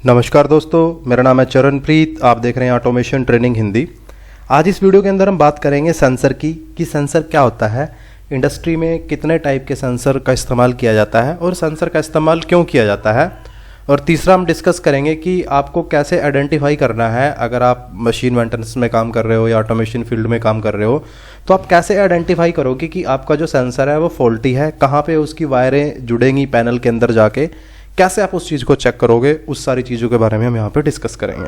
नमस्कार दोस्तों, मेरा नाम है चरणप्रीत। आप देख रहे हैं ऑटोमेशन ट्रेनिंग हिंदी। आज इस वीडियो के अंदर हम बात करेंगे सेंसर की कि सेंसर क्या होता है, इंडस्ट्री में कितने टाइप के सेंसर का इस्तेमाल किया जाता है और सेंसर का इस्तेमाल क्यों किया जाता है। और तीसरा हम डिस्कस करेंगे कि आपको कैसे आइडेंटिफाई करना है, अगर आप मशीन मेंटेनेंस में काम कर रहे हो या ऑटोमेशन फील्ड में काम कर रहे हो तो आप कैसे आइडेंटिफाई करोगे कि आपका जो सेंसर है वो फॉल्टी है, कहाँ पे उसकी वायरें जुड़ेंगी पैनल के अंदर जाके, कैसे आप उस चीज़ को चेक करोगे, उस सारी चीज़ों के बारे में हम यहाँ पे डिस्कस करेंगे।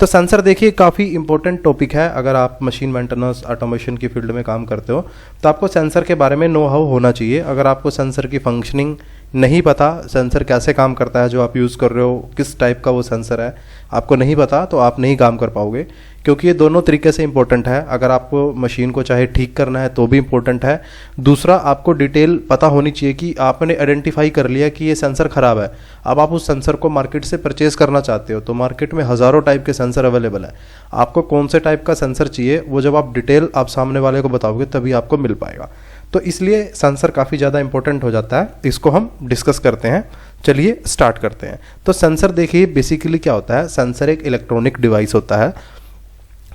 तो सेंसर देखिए काफ़ी इंपॉर्टेंट टॉपिक है। अगर आप मशीन मेंटेनेंस ऑटोमेशन की फील्ड में काम करते हो तो आपको सेंसर के बारे में नो हाउ होना चाहिए। अगर आपको सेंसर की फंक्शनिंग नहीं पता, सेंसर कैसे काम करता है जो आप यूज़ कर रहे हो, किस टाइप का वो सेंसर है, आपको नहीं पता तो आप नहीं काम कर पाओगे, क्योंकि ये दोनों तरीके से इंपॉर्टेंट है। अगर आपको मशीन को चाहे ठीक करना है तो भी इंपॉर्टेंट है। दूसरा, आपको डिटेल पता होनी चाहिए कि आपने आइडेंटिफाई कर लिया कि ये सेंसर ख़राब है, अब आप उस सेंसर को मार्केट से परचेज करना चाहते हो तो मार्केट में हज़ारों टाइप के सेंसर अवेलेबल है। आपको कौन से टाइप का सेंसर चाहिए वो जब आप डिटेल आप सामने वाले को बताओगे तभी आपको मिल पाएगा। तो इसलिए सेंसर काफ़ी ज़्यादा इंपॉर्टेंट हो जाता है। इसको हम डिस्कस करते हैं, चलिए स्टार्ट करते हैं। तो सेंसर देखिए बेसिकली क्या होता है। सेंसर एक इलेक्ट्रॉनिक डिवाइस होता है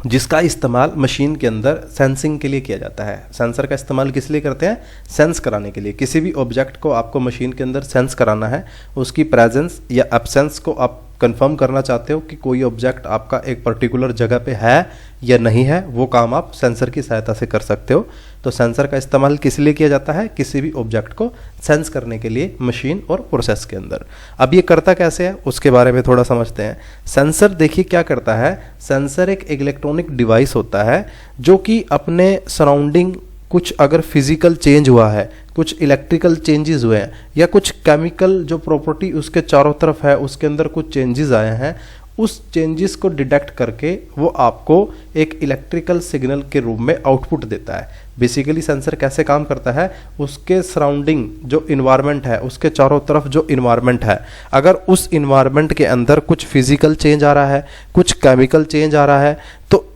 जिसका इस्तेमाल मशीन के अंदर सेंसिंग के लिए किया जाता है। सेंसर का इस्तेमाल किस लिए करते हैं? सेंस कराने के लिए। किसी भी ऑब्जेक्ट को आपको मशीन के अंदर सेंस कराना है, उसकी प्रेजेंस या एब्सेंस को आप कंफर्म करना चाहते हो कि कोई ऑब्जेक्ट आपका एक पर्टिकुलर जगह पे है या नहीं है, वो काम आप सेंसर की सहायता से कर सकते हो। तो सेंसर का इस्तेमाल किस लिए किया जाता है? किसी भी ऑब्जेक्ट को सेंस करने के लिए मशीन और प्रोसेस के अंदर। अब ये करता कैसे है उसके बारे में थोड़ा समझते हैं। सेंसर देखिए क्या करता है। सेंसर एक इलेक्ट्रॉनिक डिवाइस होता है जो कि अपने सराउंडिंग कुछ अगर फिजिकल चेंज हुआ है, कुछ इलेक्ट्रिकल चेंजेस हुए हैं या कुछ केमिकल जो प्रॉपर्टी उसके चारों तरफ है उसके अंदर कुछ चेंजेस आए हैं, उस चेंजेस को डिटेक्ट करके वो आपको एक इलेक्ट्रिकल सिग्नल के रूप में आउटपुट देता है। बेसिकली सेंसर कैसे काम करता है, उसके सराउंडिंग जो इन्वायरमेंट है, उसके चारों तरफ जो इन्वायरमेंट है, अगर उस इन्वायरमेंट के अंदर कुछ फिजिकल चेंज आ रहा है, कुछ केमिकल चेंज आ रहा है, तो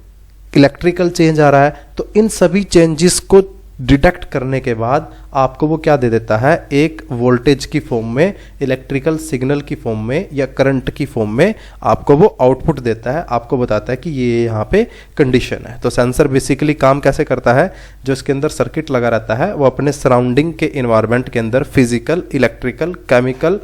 इलेक्ट्रिकल चेंज आ रहा है, तो इन सभी चेंजेस को डिटेक्ट करने के बाद आपको वो क्या दे देता है, एक वोल्टेज की फॉर्म में, इलेक्ट्रिकल सिग्नल की फॉर्म में या करंट की फॉर्म में आपको वो आउटपुट देता है। आपको बताता है कि ये यहाँ पे कंडीशन है। तो सेंसर बेसिकली काम कैसे करता है, जो इसके अंदर सर्किट लगा रहता है वो अपने सराउंडिंग के इन्वायरमेंट के अंदर फिजिकल, इलेक्ट्रिकल, केमिकल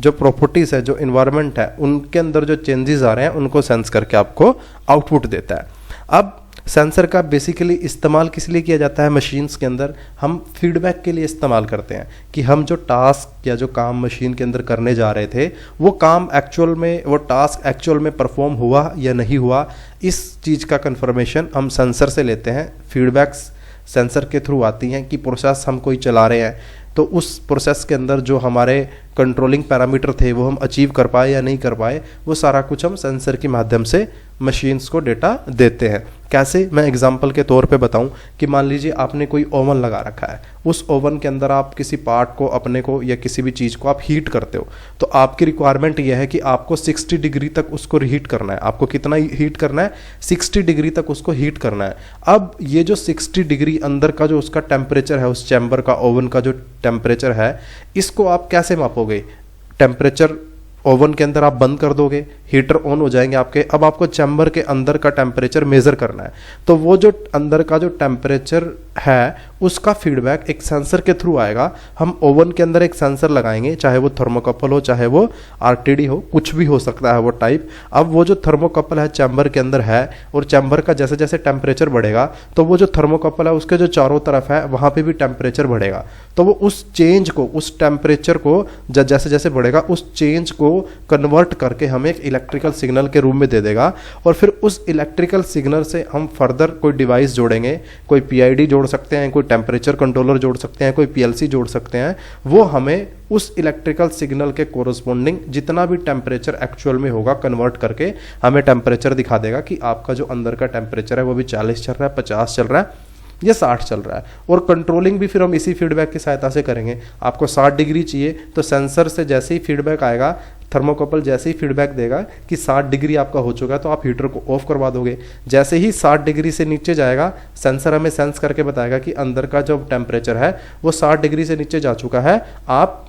जो प्रॉपर्टीज है, जो इन्वायरमेंट है, उनके अंदर जो चेंजेस आ रहे हैं उनको सेंस करके आपको आउटपुट देता है। अब सेंसर का बेसिकली इस्तेमाल किस लिए किया जाता है मशीन्स के अंदर? हम फीडबैक के लिए इस्तेमाल करते हैं कि हम जो टास्क या जो काम मशीन के अंदर करने जा रहे थे वो काम एक्चुअल में, वो टास्क एक्चुअल में परफॉर्म हुआ या नहीं हुआ, इस चीज़ का कंफर्मेशन हम सेंसर से लेते हैं। फीडबैक्स सेंसर के थ्रू आती हैं कि प्रोसेस हम कोई चला रहे हैं तो उस प्रोसेस के अंदर जो हमारे कंट्रोलिंग पैरामीटर थे वो हम अचीव कर पाए या नहीं कर पाए, वो सारा कुछ हम सेंसर के माध्यम से मशीन्स को डेटा देते हैं। कैसे, मैं एग्जांपल के तौर पे बताऊं कि मान लीजिए आपने कोई ओवन लगा रखा है, उस ओवन के अंदर आप किसी पार्ट को, अपने को या किसी भी चीज़ को आप हीट करते हो, तो आपकी रिक्वायरमेंट यह है कि आपको 60 डिग्री तक उसको हीट करना है। आपको कितना हीट करना है? 60 डिग्री तक उसको हीट करना है। अब ये जो 60 डिग्री अंदर का जो उसका टेम्परेचर है, उस चैम्बर का, ओवन का जो टेम्परेचर है, इसको आप कैसे मापोगे? टेम्परेचर ओवन के अंदर आप बंद कर दोगे, हीटर ऑन हो जाएंगे आपके। अब आपको चैम्बर के अंदर का टेम्परेचर मेज़र करना है, तो वो जो अंदर का जो टेम्परेचर है उसका फीडबैक एक सेंसर के थ्रू आएगा। हम ओवन के अंदर एक सेंसर लगाएंगे, चाहे वो थर्मोकपल हो, चाहे वो आरटीडी हो, कुछ भी हो सकता है वो टाइप। अब वो जो थर्मोकपल है चैम्बर के अंदर है, और चैम्बर का जैसे जैसे टेम्परेचर बढ़ेगा तो वो जो थर्मोकपल है उसके जो चारों तरफ है वहाँ पे भी टेम्परेचर बढ़ेगा। तो वो उस चेंज को, उस टेम्परेचर को जैसे जैसे बढ़ेगा उस चेंज को कन्वर्ट करके हमें एक इलेक्ट्रिकल सिग्नल के रूप में दे देगा। और फिर उस इलेक्ट्रिकल सिग्नल से हम फर्दर कोई डिवाइस जोड़ेंगे, कोई पीआईडी जोड़ सकते हैं, कोई टेम्परेचर कंट्रोलर जोड़ सकते हैं, कोई पीएलसी जोड़ सकते हैं। वो हमें उस इलेक्ट्रिकल सिग्नल के कोरस्पोंडिंग जितना भी टेम्परेचर एक्चुअल में होगा कन्वर्ट करके हमें टेम्परेचर दिखा देगा कि आपका जो अंदर का टेम्परेचर है वो भी 40 चल रहा है, 50 चल रहा है या 60 चल रहा है। और कंट्रोलिंग भी फिर हम इसी फीडबैक की सहायता से करेंगे। आपको 60 डिग्री चाहिए तो सेंसर से जैसे ही फीडबैक आएगा, थर्मोकपल जैसे ही फीडबैक देगा कि 60 डिग्री आपका हो चुका है तो आप हीटर को ऑफ करवा दोगे। जैसे ही 60 डिग्री से नीचे जाएगा, सेंसर हमें सेंस करके बताएगा कि अंदर का जो टेम्परेचर है वो 60 डिग्री से नीचे जा चुका है, आप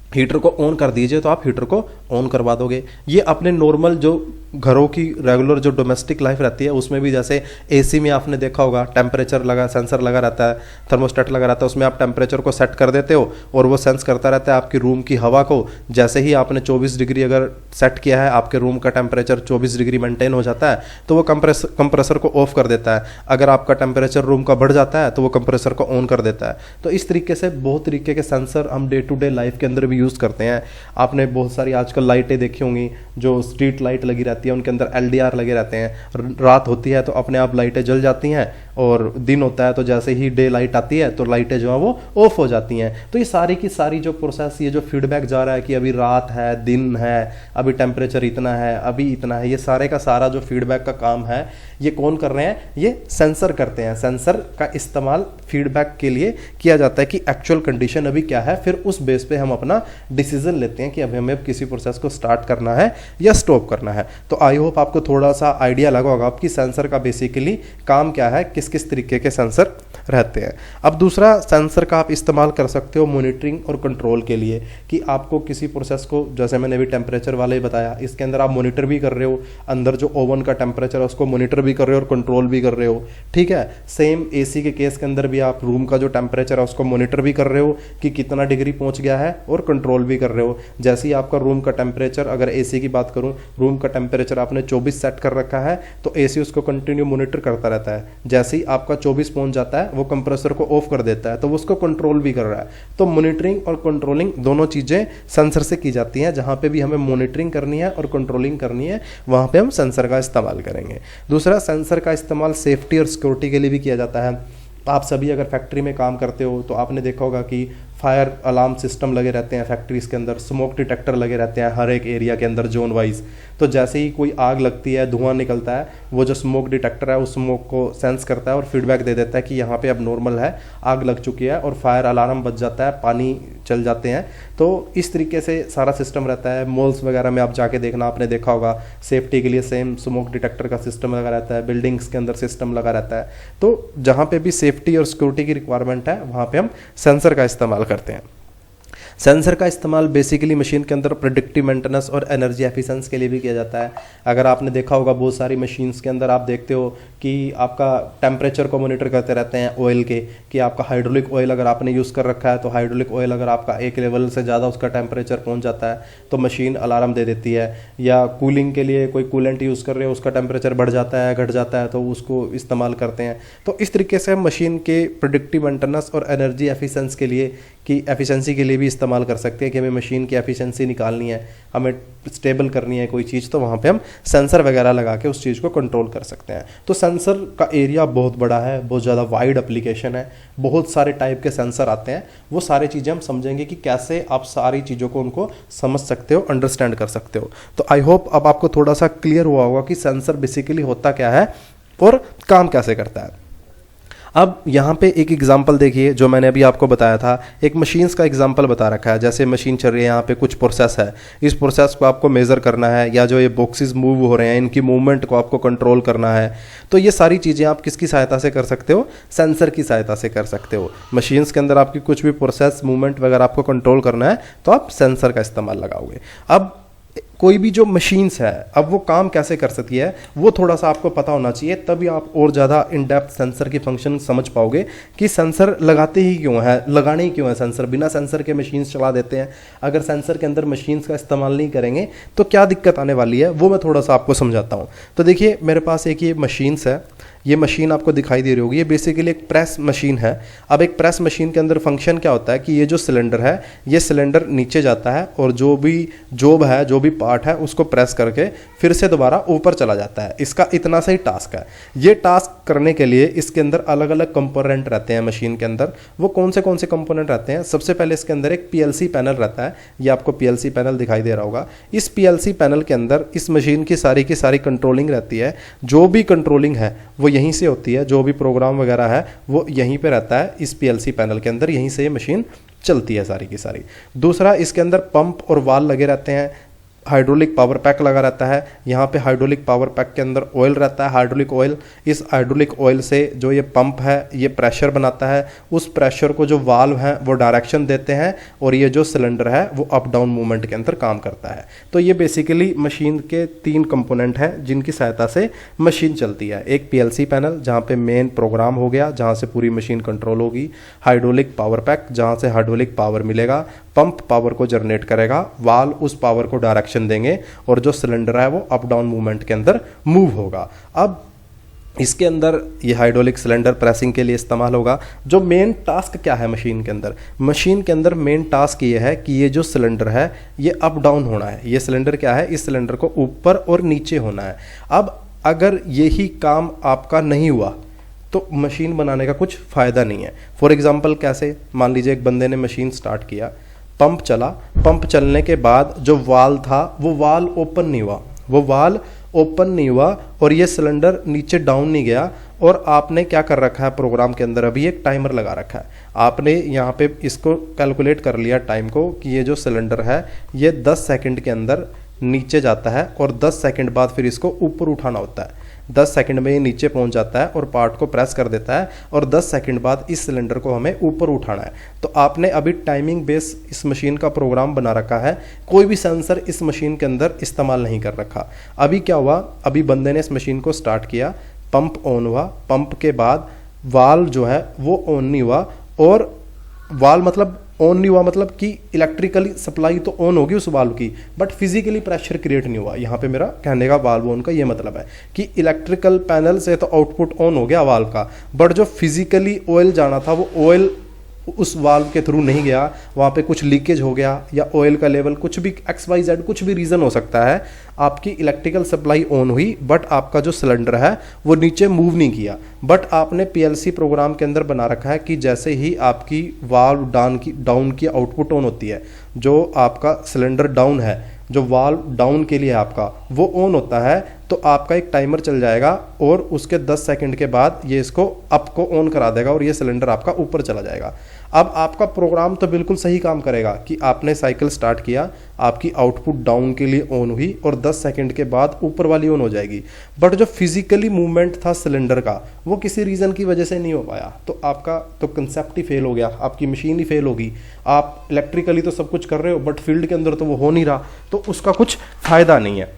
हीटर को ऑन कर दीजिए तो आप हीटर को ऑन करवा दोगे। ये अपने नॉर्मल जो घरों की रेगुलर जो डोमेस्टिक लाइफ रहती है उसमें भी, जैसे एसी में आपने देखा होगा टेम्परेचर लगा, सेंसर लगा रहता है, थर्मोस्टेट लगा रहता है, उसमें आप टेम्परेचर को सेट कर देते हो और वो सेंस करता रहता है आपकी रूम की हवा को। जैसे ही आपने 24 डिग्री अगर सेट किया है, आपके रूम का टेम्परेचर 24 डिग्री मेंटेन हो जाता है तो वो कंप्रेसर को ऑफ कर देता है। अगर आपका टेम्परेचर रूम का बढ़ जाता है तो वो कंप्रेसर को ऑन कर देता है। तो इस तरीके से बहुत तरीके के सेंसर हम डे टू डे लाइफ के अंदर भी यूज़ करते हैं। आपने बहुत सारी आजकल लाइटें देखी होंगी, जो स्ट्रीट लाइट लगी रहती है उनके अंदर LDR लगे रहते हैं। रात होती है तो अपने आप लाइटें जल जाती हैं और दिन होता है तो जैसे ही डे लाइट आती है तो लाइटें जो है वो ऑफ हो जाती हैं। तो ये सारी की सारी जो प्रोसेस, ये जो फीडबैक जा रहा है कि अभी रात है, दिन है, अभी टेम्परेचर इतना है, अभी इतना है, ये सारे का सारा जो फीडबैक का काम है ये कौन कर रहे हैं? ये सेंसर करते हैं। सेंसर का इस्तेमाल फीडबैक के लिए किया जाता है कि एक्चुअल कंडीशन अभी क्या है, फिर उस बेस पे हम अपना डिसीजन लेते हैं कि अभी हमें किसी प्रोसेस को स्टार्ट करना है या स्टॉप करना है। तो आई होप आपको थोड़ा सा आइडिया लगा होगा आपकी सेंसर का बेसिकली काम क्या है, किस किस तरीके के सेंसर रहते हैं। अब दूसरा सेंसर का आप इस्तेमाल कर सकते हो मॉनिटरिंग और कंट्रोल के लिए, कि आपको किसी प्रोसेस को, जैसे मैंने अभी टेम्परेचर वाले ही बताया, इसके अंदर आप मॉनिटर भी कर रहे हो, अंदर जो ओवन का टेम्परेचर है उसको मॉनिटर भी कर रहे हो और कंट्रोल भी कर रहे हो। ठीक है, सेम एसी के केस के अंदर भी आप रूम का जो टेम्परेचर है उसको मॉनिटर भी कर रहे हो कि कितना डिग्री पहुंच गया है और कंट्रोल भी कर रहे हो। जैसे ही आपका रूम का टेम्परेचर, अगर एसी की बात करूं, रूम का टेम्परेचर आपने 24 सेट कर रखा है तो एसी उसको कंटिन्यू मॉनिटर करता रहता है। जैसे ही आपका 24 पहुंच जाता है वो कंप्रेसर को ऑफ कर देता है, तो वो उसको कंट्रोल भी कर रहा है। तो मॉनिटरिंग और कंट्रोलिंग दोनों चीजें सेंसर से की जाती हैं। जहां पे भी हमें मॉनिटरिंग करनी है और कंट्रोलिंग करनी है वहां पे हम सेंसर का इस्तेमाल करेंगे। दूसरा, सेंसर का इस्तेमाल सेफ्टी और सिक्योरिटी के लिए भी किया जाता है। आप सभी अगर फैक्ट्री में काम करते हो तो आपने देखा होगा कि फायर अलार्म सिस्टम लगे रहते हैं फैक्ट्रीज के अंदर, स्मोक डिटेक्टर लगे रहते हैं हर एक एरिया के अंदर जोन वाइज। तो जैसे ही कोई आग लगती है, धुआं निकलता है, वो जो स्मोक डिटेक्टर है उस स्मोक को सेंस करता है और फीडबैक दे देता है कि यहाँ पे अब नॉर्मल है, आग लग चुकी है, और फायर अलार्म बज जाता है, पानी चल जाते हैं। तो इस तरीके से सारा सिस्टम रहता है। मॉल्स वगैरह में आप जाके देखना, आपने देखा होगा सेफ्टी के लिए सेम स्मोक डिटेक्टर का सिस्टम लगा रहता है, बिल्डिंग्स के अंदर सिस्टम लगा रहता है। तो जहाँ पे भी सेफ्टी और सिक्योरिटी की रिक्वायरमेंट है वहाँ पे हम सेंसर का इस्तेमाल करते हैं। सेंसर का इस्तेमाल बेसिकली मशीन के अंदर प्रेडिक्टिव मेंटेनेंस और एनर्जी एफिशिएंसी के लिए भी किया जाता है। अगर आपने देखा होगा बहुत सारी मशीन्स के अंदर आप देखते हो कि आपका टेम्परेचर को मॉनिटर करते रहते हैं ऑयल के, कि आपका हाइड्रोलिक ऑयल अगर आपने यूज़ कर रखा है तो हाइड्रोलिक ऑयल अगर आपका एक लेवल से ज़्यादा उसका टेम्परेचर पहुंच जाता है तो मशीन अलार्म दे देती है। या कूलिंग के लिए कोई कूलेंट यूज़ कर रहे हो, उसका टेम्परेचर बढ़ जाता है, घट जाता है, तो उसको इस्तेमाल करते हैं। तो इस तरीके से हम मशीन के प्रेडिक्टिव मेंटेनेंस और एनर्जी एफिशिएंसी के लिए भी इस्तेमाल कर सकते हैं कि हमें मशीन की एफिशिएंसी निकालनी है, हमें स्टेबल करनी है कोई चीज़, तो वहाँ पे हम सेंसर वगैरह लगा के उस चीज़ को कंट्रोल कर सकते हैं। तो सेंसर का एरिया बहुत बड़ा है, बहुत ज़्यादा वाइड एप्लीकेशन है, बहुत सारे टाइप के सेंसर आते हैं। वो सारी चीज़ें हम समझेंगे कि कैसे आप सारी चीज़ों को उनको समझ सकते हो, अंडरस्टैंड कर सकते हो। तो आई होप अब आपको थोड़ा सा क्लियर हुआ होगा कि सेंसर बेसिकली होता क्या है और काम कैसे करता है। अब यहाँ पे एक एग्जांपल देखिए जो मैंने अभी आपको बताया था, एक मशीन्स का एग्जांपल बता रखा है। जैसे मशीन चल रही है, यहाँ पे कुछ प्रोसेस है, इस प्रोसेस को आपको मेज़र करना है, या जो ये बॉक्सेस मूव हो रहे हैं इनकी मूवमेंट को आपको कंट्रोल करना है। तो ये सारी चीज़ें आप किसकी सहायता से कर सकते हो? सेंसर की सहायता से कर सकते हो। मशीन्स के अंदर आपकी कुछ भी प्रोसेस मूवमेंट वगैरह आपको कंट्रोल करना है तो आप सेंसर का इस्तेमाल लगाओगे। अब कोई भी जो मशीन्स है, अब वो काम कैसे कर सकती है वो थोड़ा सा आपको पता होना चाहिए, तभी आप और ज़्यादा इन डेप्थ सेंसर की फंक्शन समझ पाओगे कि सेंसर लगाते ही क्यों है, लगाने ही क्यों है सेंसर। बिना सेंसर के मशीन्स चला देते हैं, अगर सेंसर के अंदर मशीन्स का इस्तेमाल नहीं करेंगे तो क्या दिक्कत आने वाली है वो मैं थोड़ा सा आपको समझाता हूँ। तो देखिए मेरे पास एक ये मशीन्स है, ये मशीन आपको दिखाई दे रही होगी, ये बेसिकली एक प्रेस मशीन है। अब एक प्रेस मशीन के अंदर फंक्शन क्या होता है कि ये जो सिलेंडर है, ये सिलेंडर नीचे जाता है और जो भी जॉब है, जो भी पार्ट है उसको प्रेस करके फिर से दोबारा ऊपर चला जाता है। इसका इतना सा ही टास्क है। ये टास्क करने के लिए इसके अंदर अलग अलग कंपोनेंट रहते हैं मशीन के अंदर। वो कौन से कंपोनेंट रहते हैं? सबसे पहले इसके अंदर एक पीएलसी पैनल रहता है, ये आपको पीएलसी पैनल दिखाई दे रहा होगा। इस पीएलसी पैनल के अंदर इस मशीन की सारी कंट्रोलिंग रहती है। जो भी कंट्रोलिंग है वो यहीं से होती है, जो भी प्रोग्राम वगैरह है वो यहीं पे रहता है इस पीएलसी पैनल के अंदर, यहीं से ये मशीन चलती है सारी की सारी। दूसरा, इसके अंदर पंप और वाल्व लगे रहते हैं। हाइड्रोलिक पावर पैक लगा रहता है। यहाँ पे हाइड्रोलिक पावर पैक के अंदर ऑयल रहता है, हाइड्रोलिक ऑयल। इस हाइड्रोलिक ऑयल से जो ये पंप है ये प्रेशर बनाता है, उस प्रेशर को जो वाल्व हैं वो डायरेक्शन देते हैं और ये जो सिलेंडर है वो अप डाउन मूवमेंट के अंदर काम करता है। तो ये बेसिकली मशीन के 3 कंपोनेंट हैं जिनकी सहायता से मशीन चलती है। एक पीएलसी पैनल जहाँ पे मेन प्रोग्राम हो गया, जहाँ से पूरी मशीन कंट्रोल होगी। हाइड्रोलिक पावर पैक जहाँ से हाइड्रोलिक पावर मिलेगा, पंप पावर को जनरेट करेगा, वाल्व उस पावर को डायरेक्शन देंगे और जो सिलेंडर है वो अप डाउन मूवमेंट के अंदर मूव होगा। अब इसके अंदर ये हाइड्रोलिक सिलेंडर प्रेसिंग के लिए इस्तेमाल होगा। जो मेन टास्क क्या है मशीन के अंदर? मशीन के अंदर मेन टास्क ये है कि ये जो सिलेंडर है ये अप डाउन होना है। ये सिलेंडर क्या है? इस सिलेंडर को ऊपर और नीचे होना है। अब अगर यही काम आपका नहीं हुआ तो मशीन बनाने का कुछ फ़ायदा नहीं है। फॉर एग्जांपल कैसे? मान लीजिए एक बंदे ने मशीन स्टार्ट किया, पंप चला, पंप चलने के बाद जो वाल्व था वो वाल्व ओपन नहीं हुआ, वो वाल्व ओपन नहीं हुआ और ये सिलेंडर नीचे डाउन नहीं गया। और आपने क्या कर रखा है प्रोग्राम के अंदर? अभी एक टाइमर लगा रखा है। आपने यहाँ पे इसको कैलकुलेट कर लिया टाइम को कि ये जो सिलेंडर है ये 10 सेकंड के अंदर नीचे जाता है और 10 सेकंड बाद फिर इसको ऊपर उठाना होता है। 10 सेकंड में ये नीचे पहुंच जाता है और पार्ट को प्रेस कर देता है और 10 सेकंड बाद इस सिलेंडर को हमें ऊपर उठाना है। तो आपने अभी टाइमिंग बेस इस मशीन का प्रोग्राम बना रखा है, कोई भी सेंसर इस मशीन के अंदर इस्तेमाल नहीं कर रखा। अभी क्या हुआ? अभी बंदे ने इस मशीन को स्टार्ट किया, पंप ऑन हुआ, पंप के बाद वाल्व जो है वो ऑन नहीं हुआ। और वाल्व मतलब ऑन नहीं हुआ मतलब कि इलेक्ट्रिकली सप्लाई तो ऑन होगी उस वाल्व की, बट फिजिकली प्रेशर क्रिएट नहीं हुआ। यहाँ पे मेरा कहने का वाल्व ऑन का ये मतलब है कि इलेक्ट्रिकल पैनल से तो आउटपुट ऑन हो गया वाल्व का, बट जो फिजिकली ऑयल जाना था वो ऑयल उस वाल्व के थ्रू नहीं गया। वहाँ पे कुछ लीकेज हो गया या ऑयल का लेवल, कुछ भी XYZ कुछ भी रीज़न हो सकता है। आपकी इलेक्ट्रिकल सप्लाई ऑन हुई बट आपका जो सिलेंडर है वो नीचे मूव नहीं किया। बट आपने PLC प्रोग्राम के अंदर बना रखा है कि जैसे ही आपकी वाल्व डाउन की आउटपुट ऑन होती है, जो आपका सिलेंडर डाउन है, जो वाल्व डाउन के लिए आपका वो ऑन होता है, तो आपका एक टाइमर चल जाएगा और उसके 10 सेकंड के बाद ये इसको अप को ऑन करा देगा और ये सिलेंडर आपका ऊपर चला जाएगा। अब आपका प्रोग्राम तो बिल्कुल सही काम करेगा कि आपने साइकिल स्टार्ट किया, आपकी आउटपुट डाउन के लिए ऑन हुई और 10 सेकंड के बाद ऊपर वाली ऑन हो जाएगी। बट जो फिजिकली मूवमेंट था सिलेंडर का वो किसी रीज़न की वजह से नहीं हो पाया, तो आपका तो कंसेप्ट ही फेल हो गया, आपकी मशीन ही फेल होगी। आप इलेक्ट्रिकली तो सब कुछ कर रहे हो बट फील्ड के अंदर तो वो हो नहीं रहा, तो उसका कुछ फ़ायदा नहीं है।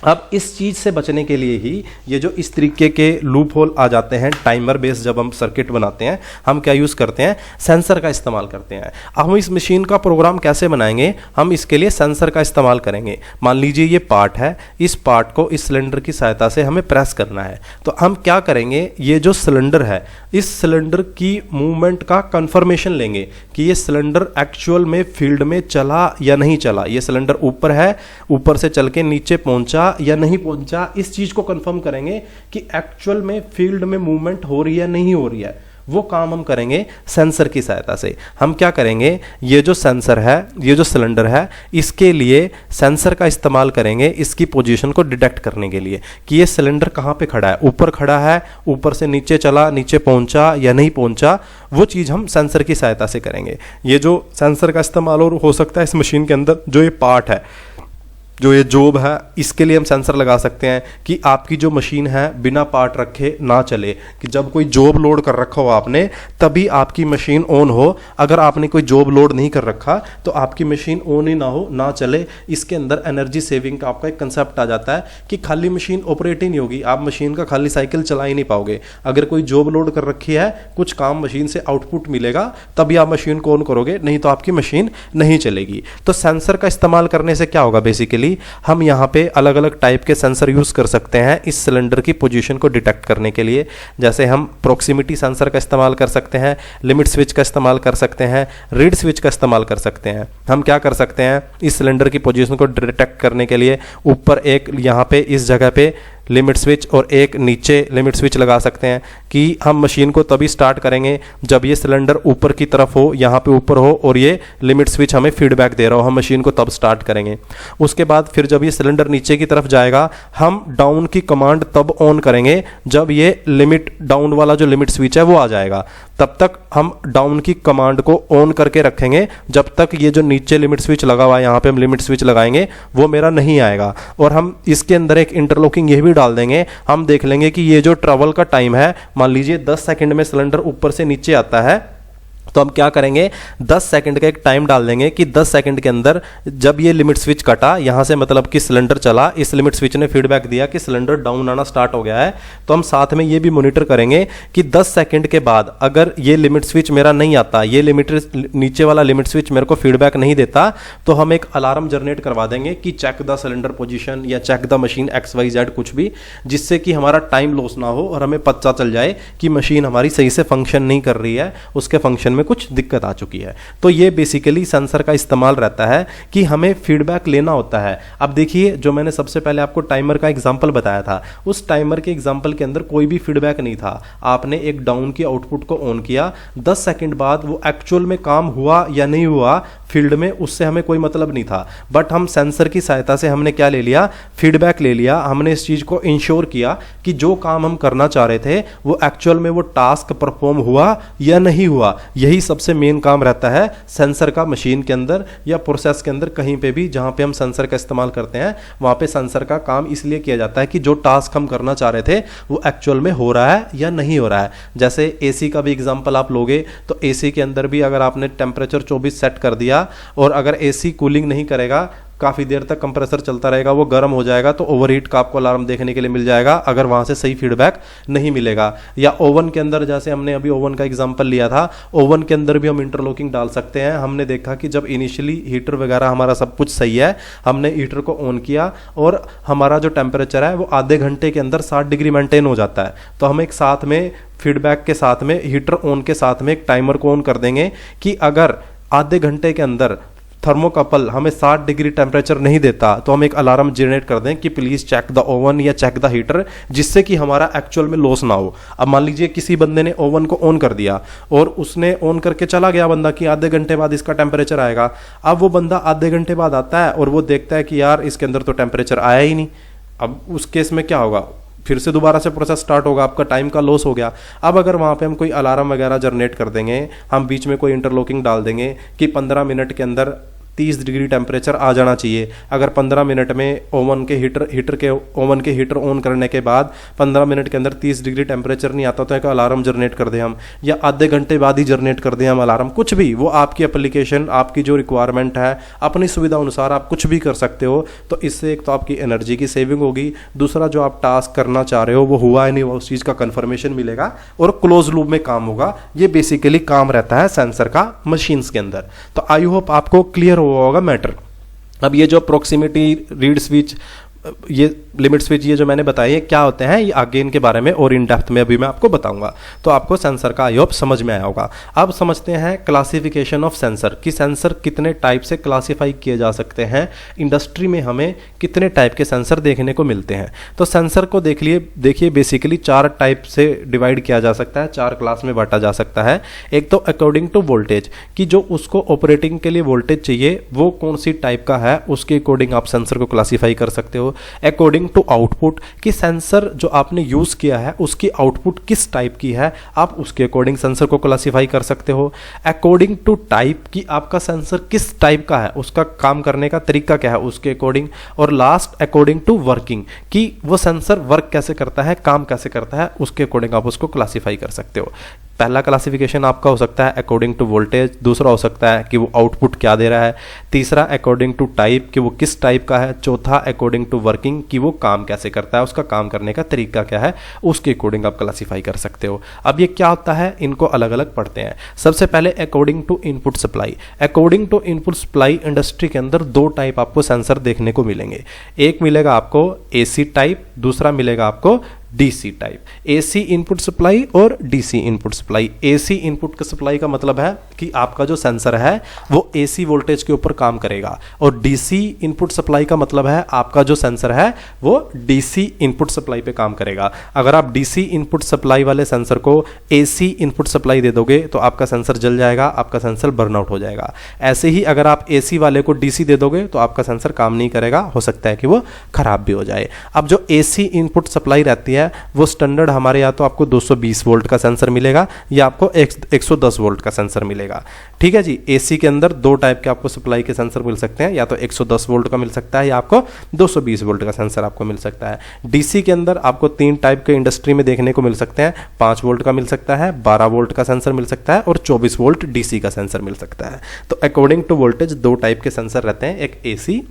अब इस चीज़ से बचने के लिए ही ये जो इस तरीके के लूप होल आ जाते हैं, टाइमर बेस्ड जब हम सर्किट बनाते हैं, हम क्या यूज़ करते हैं? सेंसर का इस्तेमाल करते हैं। हम इस मशीन का प्रोग्राम कैसे बनाएंगे? हम इसके लिए सेंसर का इस्तेमाल करेंगे। मान लीजिए ये पार्ट है, इस पार्ट को इस सिलेंडर की सहायता से हमें प्रेस करना है। तो हम क्या करेंगे? ये जो सिलेंडर है, इस सिलेंडर की मूवमेंट का कंफर्मेशन लेंगे कि ये सिलेंडर एक्चुअल में फील्ड में चला या नहीं चला। ये सिलेंडर ऊपर है, ऊपर से चल के नीचे पहुंचा या नहीं पहुंचा, इस चीज को कंफर्म करेंगे कि एक्चुअल में फील्ड में मूवमेंट हो रही है नहीं हो रही है। वो काम हम करेंगे सेंसर की सहायता से। हम क्या करेंगे? ये जो सेंसर है, ये जो सिलेंडर है, इसके लिए सेंसर का इस्तेमाल करेंगे इसकी पोजीशन को डिटेक्ट करने के लिए कि ये सिलेंडर कहाँ पे खड़ा है, ऊपर खड़ा है, ऊपर से नीचे चला, नीचे पहुंचा या नहीं पहुंचा। वो चीज़ हम सेंसर की सहायता से करेंगे। ये जो सेंसर का इस्तेमाल और हो सकता है इस मशीन के अंदर, जो ये पार्ट है, जो ये जॉब है, इसके लिए हम सेंसर लगा सकते हैं कि आपकी जो मशीन है बिना पार्ट रखे ना चले, कि जब कोई जॉब लोड कर रखा हो आपने तभी आपकी मशीन ऑन हो। अगर आपने कोई जॉब लोड नहीं कर रखा तो आपकी मशीन ऑन ही ना हो, ना चले। इसके अंदर एनर्जी सेविंग का आपका एक कंसेप्ट आ जाता है कि खाली मशीन ऑपरेट ही नहीं होगी, आप मशीन का खाली साइकिल चला ही नहीं पाओगे। अगर कोई जॉब लोड कर रखी है, कुछ काम मशीन से आउटपुट मिलेगा तभी आप मशीन को ऑन करोगे, नहीं तो आपकी मशीन नहीं चलेगी। तो सेंसर का इस्तेमाल करने से क्या होगा? बेसिकली हम यहाँ पे अलग अलग टाइप के सेंसर यूज कर सकते हैं इस सिलेंडर की पोजीशन को डिटेक्ट करने के लिए। जैसे हम प्रोक्सिमिटी सेंसर का इस्तेमाल कर सकते हैं, लिमिट स्विच का इस्तेमाल कर सकते हैं, रीड स्विच का इस्तेमाल कर सकते हैं। हम क्या कर सकते हैं? इस सिलेंडर की पोजीशन को डिटेक्ट करने के लिए ऊपर एक यहाँ पे इस जगह पे लिमिट स्विच और एक नीचे लिमिट स्विच लगा सकते हैं कि हम मशीन को तभी स्टार्ट करेंगे जब ये सिलेंडर ऊपर की तरफ हो, यहाँ पे ऊपर हो और ये लिमिट स्विच हमें फीडबैक दे रहा हो, हम मशीन को तब स्टार्ट करेंगे। उसके बाद फिर जब ये सिलेंडर नीचे की तरफ जाएगा, हम डाउन की कमांड तब ऑन करेंगे जब ये लिमिट डाउन वाला जो लिमिट स्विच है वो आ जाएगा। तब तक हम डाउन की कमांड को ऑन करके रखेंगे, जब तक ये जो नीचे लिमिट स्विच लगा हुआ है, यहाँ पे हम लिमिट स्विच लगाएंगे, वो मेरा नहीं आएगा। और हम इसके अंदर एक इंटरलॉकिंग ये भी डाल देंगे। हम देख लेंगे कि ये जो ट्रैवल का टाइम है, मान लीजिए 10 सेकंड में सिलेंडर ऊपर से नीचे आता है, तो हम क्या करेंगे, 10 सेकंड का एक टाइम डाल देंगे कि 10 सेकंड के अंदर जब ये लिमिट स्विच कटा, यहां से मतलब कि सिलेंडर चला, इस लिमिट स्विच ने फीडबैक दिया कि सिलेंडर डाउन आना स्टार्ट हो गया है, तो हम साथ में ये भी मॉनिटर करेंगे कि 10 सेकंड के बाद अगर ये लिमिट स्विच मेरा नहीं आता, ये नीचे वाला लिमिट स्विच मेरे को फीडबैक नहीं देता, तो हम एक अलार्म जनरेट करवा देंगे कि चेक द सिलेंडर पोजिशन या चेक द मशीन XYZ कुछ भी, जिससे कि हमारा टाइम लॉस ना हो और हमें पता चल जाए कि मशीन हमारी सही से फंक्शन नहीं कर रही है, उसके फंक्शन में कुछ दिक्कत आ चुकी है। तो ये बेसिकली सेंसर का इस्तेमाल रहता है कि हमें फीडबैक लेना होता है। अब देखिए, जो मैंने सबसे पहले आपको टाइमर का एग्जांपल बताया था, उस टाइमर के एग्जांपल के अंदर कोई भी फीडबैक नहीं था। आपने एक डाउन की आउटपुट को ऑन किया, 10 सेकंड बाद वो एक्चुअल में काम हुआ या नहीं हुआ फील्ड में, उससे हमें कोई मतलब नहीं था। बट हम सेंसर की सहायता से हमने क्या ले लिया, फीडबैक ले लिया। हमने इस चीज को इंश्योर किया कि जो काम हम करना चाह रहे थे वो एक्चुअल में वो टास्क परफॉर्म हुआ या नहीं हुआ। यही सबसे मेन काम रहता है सेंसर का मशीन के अंदर या प्रोसेस के अंदर, कहीं पे भी जहां पे हम सेंसर का इस्तेमाल करते हैं, वहां पे सेंसर का काम इसलिए किया जाता है कि जो टास्क हम करना चाह रहे थे वो एक्चुअल में हो रहा है या नहीं हो रहा है। जैसे एसी का भी एग्जांपल आप लोगे, तो एसी के अंदर भी अगर आपने टेम्परेचर 24 सेट कर दिया और अगर एसी कूलिंग नहीं करेगा, काफ़ी देर तक कंप्रेसर चलता रहेगा, वो गर्म हो जाएगा, तो ओवरहीट का आपको अलार्म देखने के लिए मिल जाएगा अगर वहाँ से सही फीडबैक नहीं मिलेगा। या ओवन के अंदर, जैसे हमने अभी ओवन का एग्जांपल लिया था, ओवन के अंदर भी हम इंटरलॉकिंग डाल सकते हैं। हमने देखा कि जब इनिशियली हीटर वगैरह हमारा सब कुछ सही है, हमने हीटर को ऑन किया और हमारा जो टेम्परेचर है वो आधे घंटे के अंदर 60 डिग्री मेंटेन हो जाता है। तो हम एक साथ में फीडबैक के साथ में हीटर ऑन के साथ में एक टाइमर को ऑन कर देंगे कि अगर आधे घंटे के अंदर थर्मोकपल हमें 60 डिग्री टेम्परेचर नहीं देता, तो हम एक अलार्म जनरेट कर दें कि प्लीज चेक द ओवन या चेक द हीटर, जिससे कि हमारा एक्चुअल में लॉस ना हो। अब मान लीजिए किसी बंदे ने ओवन को ऑन कर दिया और उसने ऑन करके चला गया बंदा कि आधे घंटे बाद इसका टेम्परेचर आएगा। अब वो बंदा आधे घंटे बाद आता है और वो देखता है कि यार इसके अंदर तो टेम्परेचर आया ही नहीं। अब उस केस में क्या होगा, फिर से दोबारा से प्रोसेस स्टार्ट होगा, आपका टाइम का लॉस हो गया। अब अगर वहाँ पे हम कोई अलार्म वगैरह जनरेट कर देंगे, हम बीच में कोई इंटरलॉकिंग डाल देंगे कि 15 मिनट के अंदर 30 डिग्री टेम्परेचर आ जाना चाहिए। अगर 15 मिनट में ओवन के हीटर ऑन करने के बाद 15 मिनट के अंदर 30 डिग्री टेम्परेचर नहीं आता, तो एक अलार्म जनरेट कर दें हम, या आधे घंटे बाद ही जनरेट कर दें हम अलार्म, कुछ भी, वो आपकी एप्लीकेशन, आपकी जो रिक्वायरमेंट है, अपनी सुविधा अनुसार आप कुछ भी कर सकते हो। तो इससे एक तो आपकी एनर्जी की सेविंग होगी, दूसरा जो आप टास्क करना चाह रहे हो वो हुआ है नहीं, वो उस चीज़ का कन्फर्मेशन मिलेगा और क्लोज लूप में काम होगा। ये बेसिकली काम रहता है सेंसर का मशीन्स के अंदर। तो आई होप आपको क्लियर होगा मैटर। अब ये जो प्रॉक्सिमिटी रीड स्विच, ये लिमिट स्विच, ये जो मैंने बताया ये क्या होते हैं, ये आगे इनके बारे में और इन डेप्थ में अभी मैं आपको बताऊंगा। तो आपको सेंसर का आई होप समझ में आया होगा। अब समझते हैं क्लासिफिकेशन ऑफ सेंसर, कि सेंसर कितने टाइप से क्लासिफाई किए जा सकते हैं। इंडस्ट्री में हमें कितने टाइप के सेंसर देखने को मिलते हैं। तो सेंसर को देखिए बेसिकली 4 टाइप से डिवाइड किया जा सकता है, 4 क्लास में बांटा जा सकता है। एक तो अकॉर्डिंग टू वोल्टेज, कि जो उसको ऑपरेटिंग के लिए वोल्टेज चाहिए वो कौन सी टाइप का है, उसके अकॉर्डिंग आप सेंसर को क्लासीफाई कर सकते हो। अकॉर्डिंग टू आउटपुट, कि सेंसर जो आपने यूज किया है उसकी आउटपुट किस टाइप की है, आप उसके अकॉर्डिंग सेंसर को क्लासीफाई कर सकते हो। अकॉर्डिंग टू टाइप, कि आपका सेंसर किस टाइप का है, उसका काम करने का तरीका क्या है, उसके अकॉर्डिंग। और लास्ट अकॉर्डिंग टू वर्किंग, कि वो सेंसर वर्क कैसे करता है, काम कैसे करता है, उसके अकॉर्डिंग आप उसको क्लासीफाई कर सकते हो। पहला क्लासिफिकेशन आपका हो सकता है अकॉर्डिंग टू वोल्टेज, दूसरा हो सकता है कि वो आउटपुट क्या दे रहा है, तीसरा अकॉर्डिंग टू टाइप कि वो किस टाइप का है, चौथा अकॉर्डिंग टू वर्किंग कि वो काम कैसे करता है, उसका काम करने का तरीका क्या है, उसके अकॉर्डिंग आप क्लासीफाई कर सकते हो। अब ये क्या होता है, इनको अलग अलग पढ़ते हैं। सबसे पहले according to input supply. According to input supply industry के अंदर 2 टाइप आपको सेंसर देखने को मिलेंगे। एक मिलेगा आपको एसी टाइप, दूसरा मिलेगा आपको DC type. AC input supply और DC input supply. AC input supply का मतलब है कि आपका जो सेंसर है वो एसी वोल्टेज के ऊपर काम करेगा, और डीसी इनपुट सप्लाई का मतलब है आपका जो सेंसर है वो डीसी इनपुट सप्लाई पे काम करेगा। अगर आप डीसी इनपुट सप्लाई वाले सेंसर को एसी इनपुट सप्लाई दे दोगे तो आपका सेंसर जल जाएगा, आपका सेंसर बर्नआउट हो जाएगा। ऐसे ही अगर आप एसी वाले को डीसी दे दोगे तो आपका सेंसर काम नहीं करेगा, हो सकता है कि वो खराब भी हो जाए। अब जो एसी इनपुट सप्लाई रहती है है वो स्टैंडर्ड हमारे यहाँ तो आपको 220 वोल्ट का सेंसर मिलेगा या आपको 110 वोल्ट का सेंसर मिलेगा। ठीक है जी। एसी के अंदर दो टाइप के आपको सप्लाई के सेंसर मिल सकते हैं, या तो 110 वोल्ट का मिल सकता है या आपको 220 वोल्ट का सेंसर आपको मिल सकता है। डीसी के अंदर आपको 3 टाइप के इंडस्ट्री में देखने को मिल सकते हैं, 5 वोल्ट का मिल सकता है, 12 वोल्ट का सेंसर मिल सकता है और 24 वोल्ट डीसी का सेंसर मिल सकता है। तो अकॉर्डिंग टू वोल्टेज 2 टाइप के सेंसर रहते हैं, एक एसी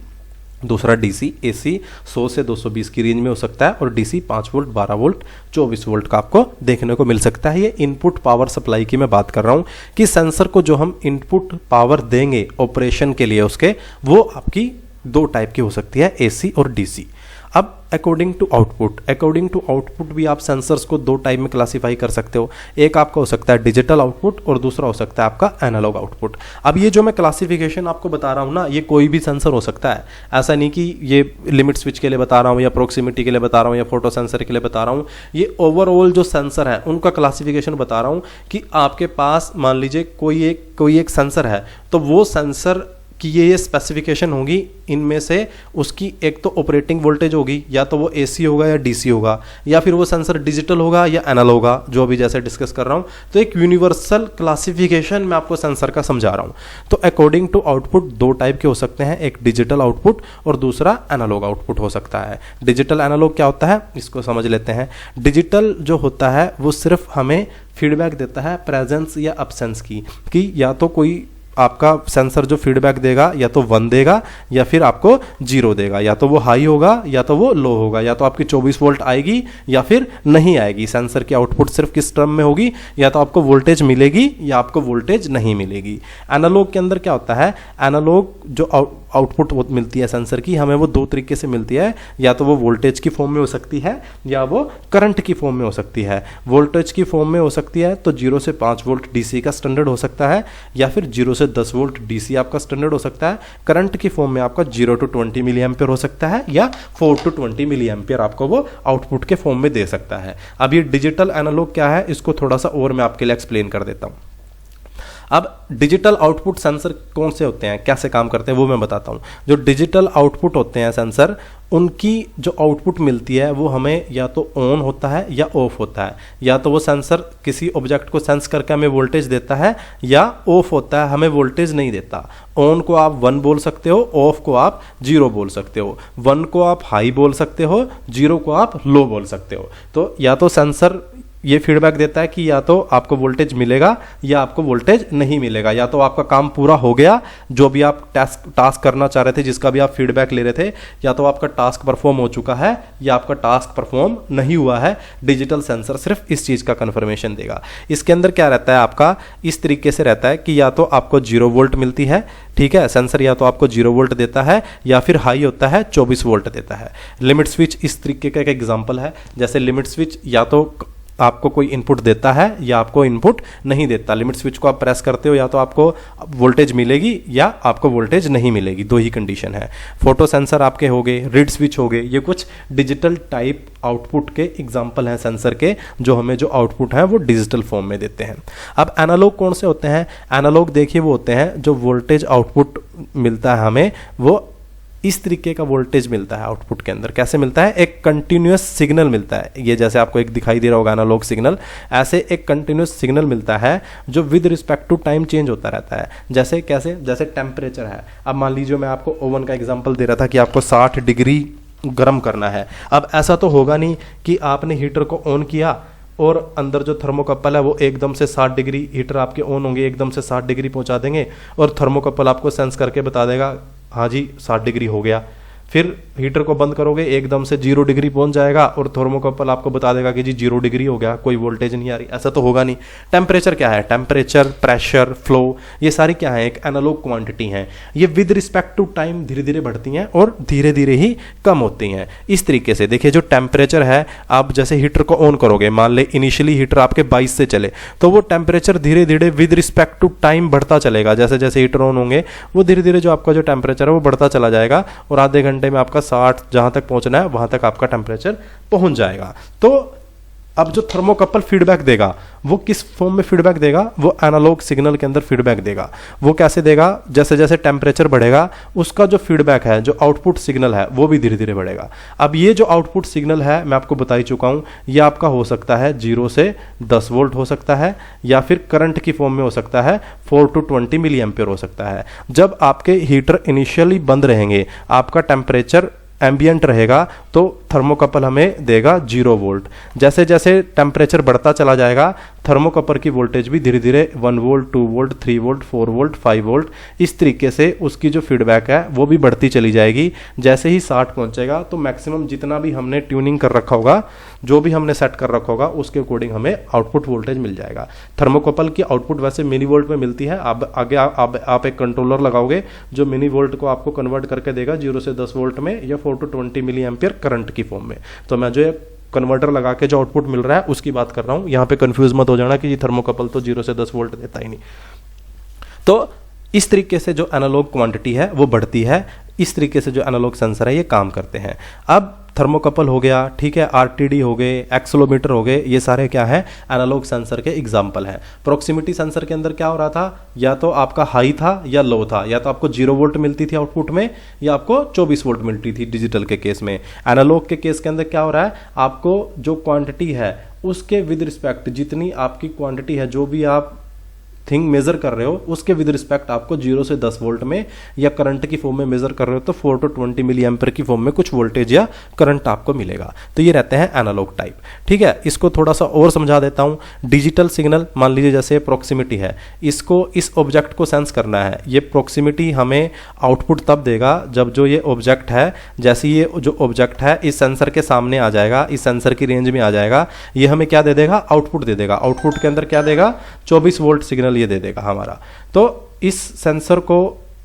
दूसरा डीसी। एसी 100 से 220 की रेंज में हो सकता है और डीसी 5 वोल्ट 12 वोल्ट 24 वोल्ट का आपको देखने को मिल सकता है। ये इनपुट पावर सप्लाई की मैं बात कर रहा हूं कि सेंसर को जो हम इनपुट पावर देंगे ऑपरेशन के लिए उसके, वो आपकी 2 टाइप की हो सकती है, एसी और डीसी। अब अकॉर्डिंग टू आउटपुट भी आप सेंसर्स को 2 टाइप में क्लासीफाई कर सकते हो। एक आपका हो सकता है डिजिटल आउटपुट और दूसरा हो सकता है आपका एनालॉग आउटपुट। अब ये जो मैं क्लासिफिकेशन आपको बता रहा हूँ ना, ये कोई भी सेंसर हो सकता है। ऐसा नहीं कि ये लिमिट स्विच के लिए बता रहा हूँ या प्रोक्सिमिटी के लिए बता रहा हूँ या फोटो सेंसर के लिए बता रहा हूँ। ये ओवरऑल जो सेंसर है उनका क्लासिफिकेशन बता रहा हूँ कि आपके पास मान लीजिए कोई एक सेंसर है, तो वो सेंसर कि ये स्पेसिफिकेशन होगी, इनमें से उसकी एक तो ऑपरेटिंग वोल्टेज होगी, या तो वो एसी होगा या डीसी होगा, या फिर वो सेंसर डिजिटल होगा या एनालॉग होगा, जो अभी जैसे डिस्कस कर रहा हूँ। तो एक यूनिवर्सल क्लासिफिकेशन मैं आपको सेंसर का समझा रहा हूँ। तो अकॉर्डिंग टू आउटपुट 2 टाइप के हो सकते हैं, एक डिजिटल आउटपुट और दूसरा एनालॉग आउटपुट हो सकता है। डिजिटल एनालॉग क्या होता है इसको समझ लेते हैं। डिजिटल जो होता है वो सिर्फ हमें फीडबैक देता है प्रेजेंस या अब्सेंस की, कि या तो कोई आपका सेंसर जो फीडबैक देगा या तो 1 देगा या फिर आपको 0 देगा, या तो वो हाई होगा या तो वो लो होगा, या तो आपकी 24 वोल्ट आएगी या फिर नहीं आएगी। सेंसर की आउटपुट सिर्फ किस टर्म में होगी, या तो आपको वोल्टेज मिलेगी या आपको वोल्टेज नहीं मिलेगी। एनालॉग के अंदर क्या होता है, एनालॉग जो आउटपुट मिलती है सेंसर की, हमें वो 2 तरीके से मिलती है, या तो वो वोल्टेज की फॉर्म में हो सकती है या वो करंट की फॉर्म में हो सकती है। वोल्टेज की फॉर्म में हो सकती है तो 0 से 5 वोल्ट डीसी का स्टैंडर्ड हो सकता है, या फिर 0 से 10 वोल्ट डीसी आपका स्टैंडर्ड हो सकता है। करंट की फॉर्म में आपका 0 to 20 मिली एम्पियर हो सकता है, या 4 to 20 मिली एम्पियर आपको वो आउटपुट के फॉर्म में दे सकता है। अब ये डिजिटल एनालॉग क्या है, इसको थोड़ा सा और मैं आपके लिए एक्सप्लेन कर देता हूं। अब डिजिटल आउटपुट सेंसर कौन से होते हैं, कैसे काम करते हैं, वो मैं बताता हूं। जो डिजिटल आउटपुट होते हैं सेंसर, उनकी जो आउटपुट मिलती है वो हमें या तो ऑन होता है या ऑफ होता है। या तो वो सेंसर किसी ऑब्जेक्ट को सेंस करके हमें वोल्टेज देता है, या ऑफ होता है हमें वोल्टेज नहीं देता। ऑन को आप 1 बोल सकते हो, ऑफ को आप 0 बोल सकते हो। 1 को आप हाई बोल सकते हो, 0 को आप लो बोल सकते हो। तो या तो सेंसर ये फीडबैक देता है कि या तो आपको वोल्टेज मिलेगा या आपको वोल्टेज नहीं मिलेगा, या तो आपका काम पूरा हो गया जो भी आप टास्क करना चाह रहे थे, जिसका भी आप फीडबैक ले रहे थे, या तो आपका टास्क परफॉर्म हो चुका है या आपका टास्क परफॉर्म नहीं हुआ है। डिजिटल सेंसर सिर्फ इस चीज का कंफर्मेशन देगा। इसके अंदर क्या रहता है आपका, इस तरीके से रहता है कि या तो आपको 0 वोल्ट मिलती है, ठीक है, सेंसर या तो आपको 0 वोल्ट देता है या फिर हाई होता है 24 वोल्ट देता है। लिमिट स्विच इस तरीके का एक एग्जाम्पल है। जैसे लिमिट स्विच या तो आपको कोई इनपुट देता है या आपको इनपुट नहीं देता। लिमिट स्विच को आप प्रेस करते हो, या तो आपको वोल्टेज मिलेगी या आपको वोल्टेज नहीं मिलेगी, 2 ही कंडीशन है। फोटो सेंसर आपके हो गए, रीड स्विच हो गए, ये कुछ डिजिटल टाइप आउटपुट के एग्जाम्पल हैं सेंसर के, जो हमें जो आउटपुट है वो डिजिटल फॉर्म में देते हैं। अब एनालॉग कौन से होते हैं, एनालॉग देखिए वो होते हैं जो वोल्टेज आउटपुट मिलता है हमें, वो इस तरीके का वोल्टेज मिलता है आउटपुट के अंदर। कैसे मिलता है, एक कंटिन्यूअस सिग्नल मिलता है। ये जैसे आपको एक दिखाई दे रहा होगा एनालॉग सिग्नल, ऐसे एक कंटिन्यूअस सिग्नल मिलता है जो with respect to time change होता रहता है। जैसे कैसे, जैसे टेम्परेचर है। अब मान लीजिए मैं आपको ओवन का एग्जांपल दे रहा था कि आपको 60 डिग्री गर्म करना है। अब ऐसा तो होगा नहीं कि आपने हीटर को ऑन किया और अंदर जो थर्मोकपल है वो एकदम से 60 डिग्री, हीटर आपके ऑन होंगे एकदम से 60 डिग्री पहुंचा देंगे और थर्मोकपल आपको सेंस करके बता देगा हाँ जी 60 डिग्री हो गया। फिर हीटर को बंद करोगे एकदम से 0 डिग्री पहुंच जाएगा और थर्मोकपल आपको बता देगा कि जी 0 डिग्री हो गया, कोई वोल्टेज नहीं आ रही। ऐसा तो होगा नहीं। टेम्परेचर क्या है, टेम्परेचर, प्रेशर, फ्लो, ये सारी क्या है, एक एनालॉग क्वांटिटी हैं। ये विद रिस्पेक्ट टू टाइम धीरे धीरे बढ़ती हैं और धीरे धीरे ही कम होती हैं। इस तरीके से देखिए जो टेम्परेचर है, आप जैसे हीटर को ऑन करोगे, मान ले इनिशियली हीटर आपके 22 से चले, तो वो टेम्परेचर धीरे धीरे विद रिस्पेक्ट टू टाइम बढ़ता चलेगा। जैसे जैसे हीटर ऑन होंगे वो धीरे धीरे जो आपका जो टेम्परेचर है वो बढ़ता चला जाएगा और आधे घंटे में आपका 60 जहां तक पहुंचना है वहां तक आपका टेम्परेचर पहुंच जाएगा। तो अब जो थर्मोकपल फीडबैक देगा वो किस फॉर्म में फीडबैक देगा, वो एनालॉग सिग्नल के अंदर फीडबैक देगा। वो कैसे देगा, जैसे जैसे टेम्परेचर बढ़ेगा उसका जो फीडबैक है, जो आउटपुट सिग्नल है वो भी धीरे धीरे बढ़ेगा। अब ये जो आउटपुट सिग्नल है मैं आपको बता ही चुका हूँ, ये आपका हो सकता है 0 से 10 वोल्ट हो सकता है, या फिर करंट की फॉर्म में हो सकता है 4 to 20 मिली एम्पियर हो सकता है। जब आपके हीटर इनिशियली बंद रहेंगे, आपका टेम्परेचर एम्बियंट रहेगा, तो थर्मोकपल हमें देगा 0 वोल्ट। जैसे जैसे टेम्परेचर बढ़ता चला जाएगा थर्मोकपल की वोल्टेज भी धीरे धीरे 1 volt, 2 volt, 3 volt, 4 volt, 5 volt, इस तरीके से उसकी जो फीडबैक है वो भी बढ़ती चली जाएगी। जैसे ही 60 पहुंचेगा तो मैक्सिमम जितना भी हमने ट्यूनिंग कर रखा होगा, जो भी हमने सेट कर रखा होगा, उसके अकॉर्डिंग हमें आउटपुट वोल्टेज मिल जाएगा। थर्मोकपल की आउटपुट वैसे मिली वोल्ट में मिलती है। आगे आप एक कंट्रोलर लगाओगे जो मिली वोल्ट को आपको कन्वर्ट करके देगा 0 से 10 वोल्ट में, या 4 to 20 मिली एम्पियर करंट की फॉर्म में। तो मैं जो कन्वर्टर लगा के जो आउटपुट मिल रहा है उसकी बात कर रहा हूं। यहां पे कंफ्यूज मत हो जाना कि ये थर्मोकपल तो 0 से 10 वोल्ट देता ही नहीं। तो इस तरीके से जो एनालॉग क्वांटिटी है वो बढ़ती है, इस तरीके से जो एनालॉग सेंसर है ये काम करते हैं। अब थर्मोकपल हो गया, ठीक है, आरटीडी हो गए, एक्सेलोमीटर हो गए, ये सारे क्या है, एनालॉग सेंसर के एग्जाम्पल हैं। प्रोक्सिमिटी सेंसर के अंदर क्या हो रहा था, या तो आपका हाई था या लो था, या तो आपको 0 वोल्ट मिलती थी आउटपुट में, या आपको 24 वोल्ट मिलती थी डिजिटल के केस में। एनालॉग के केस के अंदर क्या हो रहा है, आपको जो क्वांटिटी है उसके विद रिस्पेक्ट, जितनी आपकी क्वांटिटी है, जो भी आप थिंग मेजर कर रहे हो उसके विद रिस्पेक्ट आपको 0 से 10 वोल्ट में या करंट की फॉर्म में मेजर कर रहे हो तो 4 to 20 मिली एम्पियर की फॉर्म में कुछ वोल्टेज या करंट आपको मिलेगा। तो ये रहते हैं एनालॉग टाइप। ठीक है, इसको थोड़ा सा और समझा देता हूं। डिजिटल सिग्नल, मान लीजिए जैसे प्रॉक्सिमिटी है, इसको इस ऑब्जेक्ट को सेंस करना है। ये प्रॉक्सिमिटी हमें आउटपुट तब देगा जब जो ये ऑब्जेक्ट है, जैसे ये जो ऑब्जेक्ट है इस सेंसर के सामने आ जाएगा, इस सेंसर की रेंज में आ जाएगा, ये हमें क्या दे देगा, आउटपुट दे देगा। आउटपुट के अंदर क्या देगा, 24 वोल्ट सिग्नल ये दे देगा हमारा। तो इस सेंसर को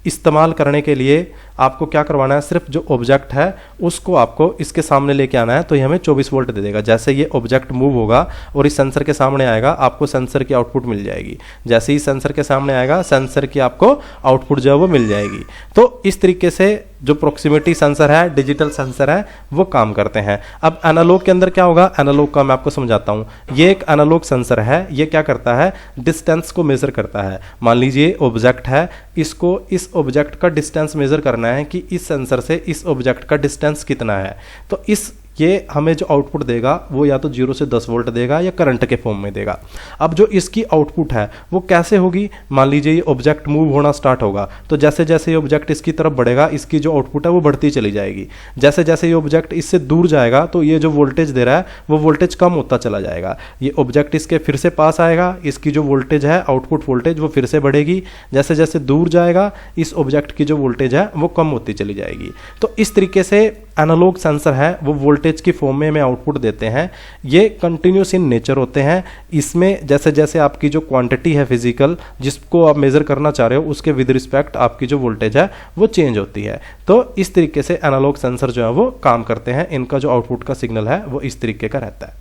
इस्तेमाल करने के लिए आपको क्या करवाना है, सिर्फ जो ऑब्जेक्ट है उसको आपको इसके सामने लेके आना है, तो ये हमें 24 वोल्ट दे देगा। जैसे ये ऑब्जेक्ट मूव होगा और इस सेंसर के सामने आएगा, आपको सेंसर की आउटपुट मिल जाएगी। जैसे ही सेंसर के सामने आएगा, सेंसर की आपको आउटपुट जो है वो मिल जाएगी। तो इस तरीके से जो प्रॉक्सिमिटी सेंसर है, डिजिटल सेंसर है, वो काम करते हैं। अब एनालॉग के अंदर क्या होगा, एनालॉग का मैं आपको समझाता हूं। ये एक एनालॉग सेंसर है, ये क्या करता है, डिस्टेंस को मेजर करता है। मान लीजिए ऑब्जेक्ट है, इसको इस ऑब्जेक्ट का डिस्टेंस मेजर करना है कि इस सेंसर से इस ऑब्जेक्ट का डिस्टेंस कितना है। तो ये हमें जो आउटपुट देगा वो या तो 0 से 10 वोल्ट देगा या करंट के फॉर्म में देगा। अब जो इसकी आउटपुट है वो कैसे होगी, मान लीजिए ये ऑब्जेक्ट मूव होना स्टार्ट होगा, तो जैसे जैसे ये ऑब्जेक्ट इसकी तरफ बढ़ेगा, इसकी जो आउटपुट है वो बढ़ती चली जाएगी। जैसे जैसे ये ऑब्जेक्ट इससे दूर जाएगा तो ये जो वोल्टेज दे रहा है वो वोल्टेज कम होता चला जाएगा। ये ऑब्जेक्ट इसके फिर से पास आएगा, इसकी जो वोल्टेज है, आउटपुट वोल्टेज, वो फिर से बढ़ेगी। जैसे जैसे दूर जाएगा इस ऑब्जेक्ट की जो वोल्टेज है वो कम होती चली जाएगी। तो इस तरीके से एनालॉग सेंसर है वो वोल्टेज की फॉर्म में हमें आउटपुट देते हैं। ये कंटिन्यूस इन नेचर होते हैं। इसमें जैसे जैसे आपकी जो क्वांटिटी है फिजिकल, जिसको आप मेजर करना चाह रहे हो, उसके विद रिस्पेक्ट आपकी जो वोल्टेज है वो चेंज होती है। तो इस तरीके से एनालॉग सेंसर जो है वो काम करते हैं। इनका जो आउटपुट का सिग्नल है वो इस तरीके का रहता है।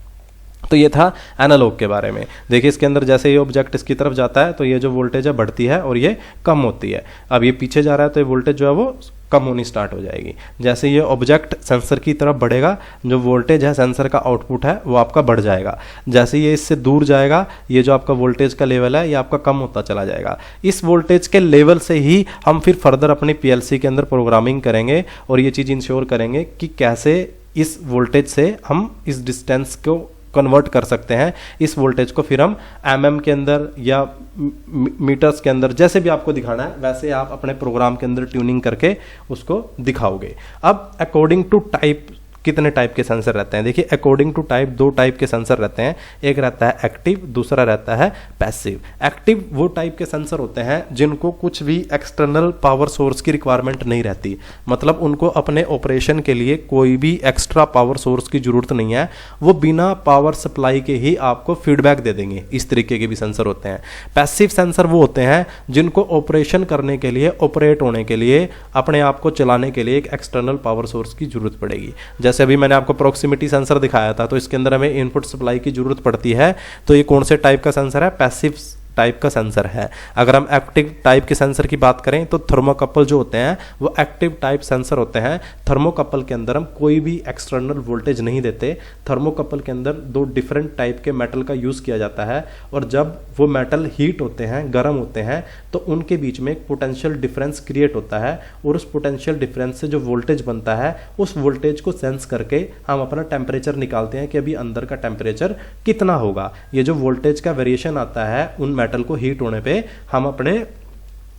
तो ये था एनालॉग के बारे में। देखिए इसके अंदर जैसे ये ऑब्जेक्ट इसकी तरफ जाता है तो ये जो वोल्टेज है बढ़ती है और ये कम होती है। अब ये पीछे जा रहा है तो ये वोल्टेज जो है वो कम होनी स्टार्ट हो जाएगी। जैसे ये ऑब्जेक्ट सेंसर की तरफ बढ़ेगा, जो वोल्टेज है सेंसर का आउटपुट है वो आपका बढ़ जाएगा। जैसे ये इससे दूर जाएगा, ये जो आपका वोल्टेज का लेवल है ये आपका कम होता चला जाएगा। इस वोल्टेज के लेवल से ही हम फिर फर्दर अपनी पीएलसी के अंदर प्रोग्रामिंग करेंगे और ये चीज़ इंश्योर करेंगे कि कैसे इस वोल्टेज से हम इस डिस्टेंस को कन्वर्ट कर सकते हैं। इस वोल्टेज को फिर हम एमएम के अंदर या मीटर्स के अंदर, जैसे भी आपको दिखाना है वैसे आप अपने प्रोग्राम के अंदर ट्यूनिंग करके उसको दिखाओगे। अब अकॉर्डिंग टू टाइप कितने टाइप के सेंसर रहते हैं, देखिए अकॉर्डिंग टू टाइप 2 टाइप के सेंसर रहते हैं। एक रहता है एक्टिव, दूसरा रहता है पैसिव। एक्टिव वो टाइप के सेंसर होते हैं जिनको कुछ भी एक्सटर्नल पावर सोर्स की रिक्वायरमेंट नहीं रहती, मतलब उनको अपने ऑपरेशन के लिए कोई भी एक्स्ट्रा पावर सोर्स की जरूरत नहीं है, वो बिना पावर सप्लाई के ही आपको फीडबैक दे देंगे। इस तरीके के भी सेंसर होते हैं। पैसिव सेंसर वो होते हैं जिनको ऑपरेशन करने के लिए, ऑपरेट होने के लिए, अपने आप को चलाने के लिए एक एक्सटर्नल पावर सोर्स की जरूरत पड़ेगी। जैसे अभी मैंने आपको प्रॉक्सिमिटी सेंसर दिखाया था, तो इसके अंदर हमें इनपुट सप्लाई की जरूरत पड़ती है। तो ये कौन से टाइप का सेंसर है, पैसिव टाइप का सेंसर है। अगर हम एक्टिव टाइप के सेंसर की बात करें तो थर्मोकपल जो होते हैं वो एक्टिव टाइप सेंसर होते हैं। थर्मोकपल के अंदर हम कोई भी एक्सटर्नल वोल्टेज नहीं देते। थर्मोकपल के अंदर दो डिफरेंट टाइप के मेटल का यूज़ किया जाता है और जब वो मेटल हीट होते हैं, गर्म होते हैं, तो उनके बीच में एक पोटेंशियल डिफरेंस क्रिएट होता है और उस पोटेंशियल डिफरेंस से जो वोल्टेज बनता है उस वोल्टेज को सेंस करके हम अपना टेम्परेचर निकालते हैं कि अभी अंदर का टेम्परेचर कितना होगा। ये जो वोल्टेज का वेरिएशन आता है उन मेटल को हीट होने पे हम अपने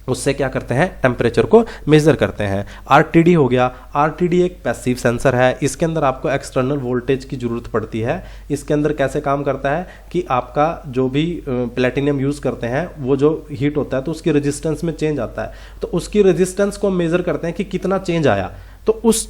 उससे क्या करते हैं, टेम्परेचर को मेजर करते हैं। आरटीडी हो गया। आरटीडी एक पैसिव सेंसर है। इसके अंदर आपको एक्सटर्नल वोल्टेज की जरूरत पड़ती है। इसके अंदर कैसे काम करता है कि आपका जो भी प्लेटिनियम यूज़ करते हैं वो जो हीट होता है तो उसकी रेजिस्टेंस में चेंज आता है, तो उसकी रेजिस्टेंस को मेजर करते हैं कि कितना चेंज आया। तो उस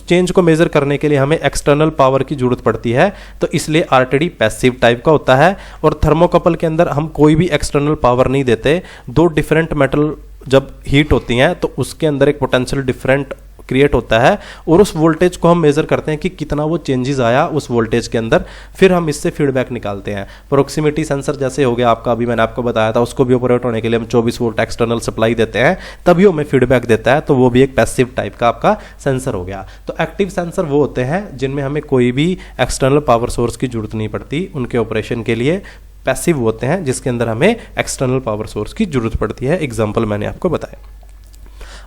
चेंज को मेजर करने के लिए हमें एक्सटर्नल पावर की जरूरत पड़ती है। तो इसलिए आरटीडी पैसिव टाइप का होता है। और थर्मोकपल के अंदर हम कोई भी एक्सटर्नल पावर नहीं देते। दो डिफरेंट मेटल जब हीट होती हैं तो उसके अंदर एक पोटेंशियल डिफरेंट क्रिएट होता है और उस वोल्टेज को हम मेजर करते हैं कि कितना वो चेंजेस आया उस वोल्टेज के अंदर, फिर हम इससे फीडबैक निकालते हैं। प्रोक्सिमिटी सेंसर जैसे हो गया आपका, अभी मैंने आपको बताया था, उसको भी ऑपरेट होने के लिए हम 24 वोल्ट एक्सटर्नल सप्लाई देते हैं, तभी हमें फीडबैक देता है। तो वो भी एक पैसिव टाइप का आपका सेंसर हो गया। तो एक्टिव सेंसर वो होते हैं जिनमें हमें कोई भी एक्सटर्नल पावर सोर्स की जरूरत नहीं पड़ती उनके ऑपरेशन के लिए। पैसिव होते हैं जिसके अंदर हमें एक्सटर्नल पावर सोर्स की जरूरत पड़ती है। एग्जाम्पल मैंने आपको बताया।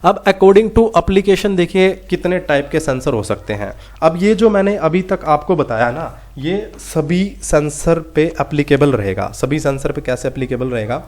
अब अकॉर्डिंग टू एप्लीकेशन देखिए कितने टाइप के सेंसर हो सकते हैं। अब ये जो मैंने अभी तक आपको बताया ना, ये सभी सेंसर पे एप्लीकेबल रहेगा। सभी सेंसर पे कैसे एप्लीकेबल रहेगा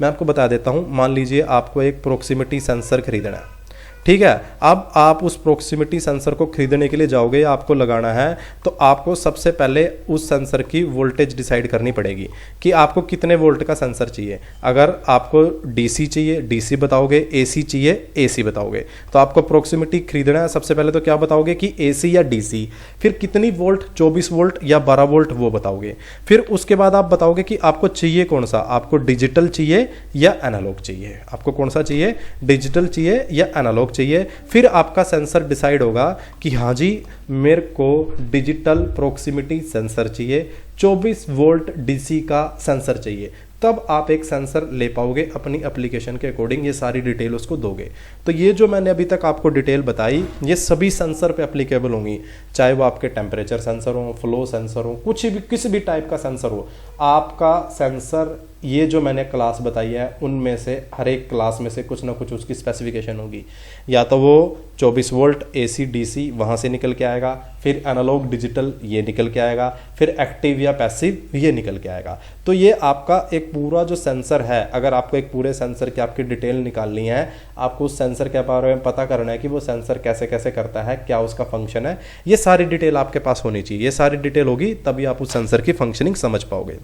मैं आपको बता देता हूँ। मान लीजिए आपको एक प्रोक्सिमिटी सेंसर खरीदना है, ठीक है। अब आप उस प्रोक्सिमिटी सेंसर को खरीदने के लिए जाओगे, आपको लगाना है, तो आपको सबसे पहले उस सेंसर की वोल्टेज डिसाइड करनी पड़ेगी कि आपको कितने वोल्ट का सेंसर चाहिए। अगर आपको डीसी चाहिए डीसी बताओगे, एसी चाहिए एसी बताओगे। तो आपको प्रोक्सिमिटी खरीदना है, सबसे पहले तो क्या बताओगे कि एसी या डीसी, फिर कितनी वोल्ट, 24 वोल्ट या 12 वोल्ट वो बताओगे। फिर उसके बाद आप बताओगे कि आपको चाहिए कौन सा, आपको डिजिटल चाहिए या एनालॉग चाहिए। आपको कौन सा चाहिए, डिजिटल चाहिए या एनालॉग चाहिए। फिर आपका सेंसर डिसाइड होगा कि हाँ जी मेरे को डिजिटल प्रोक्सिमिटी सेंसर चाहिए, 24 वोल्ट डीसी का सेंसर चाहिए। तब आप एक सेंसर ले पाओगे अपनी एप्लीकेशन के अकॉर्डिंग, ये सारी डिटेल उसको दोगे। तो ये जो मैंने अभी तक आपको डिटेल बताई ये सभी सेंसर पे एप्लीकेबल होंगी, चाहे वो आपके टेम्परेचर सेंसर हो, फ्लो सेंसर हो, कुछ भी किसी भी टाइप का सेंसर हो। आपका सेंसर ये जो मैंने क्लास बताई है उनमें से हर एक क्लास में से कुछ ना कुछ उसकी स्पेसिफिकेशन होगी। या तो वो 24 वोल्ट एसी डीसी वहाँ से निकल के आएगा, फिर एनालॉग डिजिटल ये निकल के आएगा, फिर एक्टिव या पैसिव ये निकल के आएगा। तो ये आपका एक पूरा जो सेंसर है, अगर आपको एक पूरे सेंसर की आपकी डिटेल निकालनी है, आपको उस सेंसर के बारे में पता करना है कि वो सेंसर कैसे कैसे करता है, क्या उसका फंक्शन है, ये सारी डिटेल आपके पास होनी चाहिए। ये सारी डिटेल होगी तभी आप उस सेंसर की फंक्शनिंग समझ पाओगे।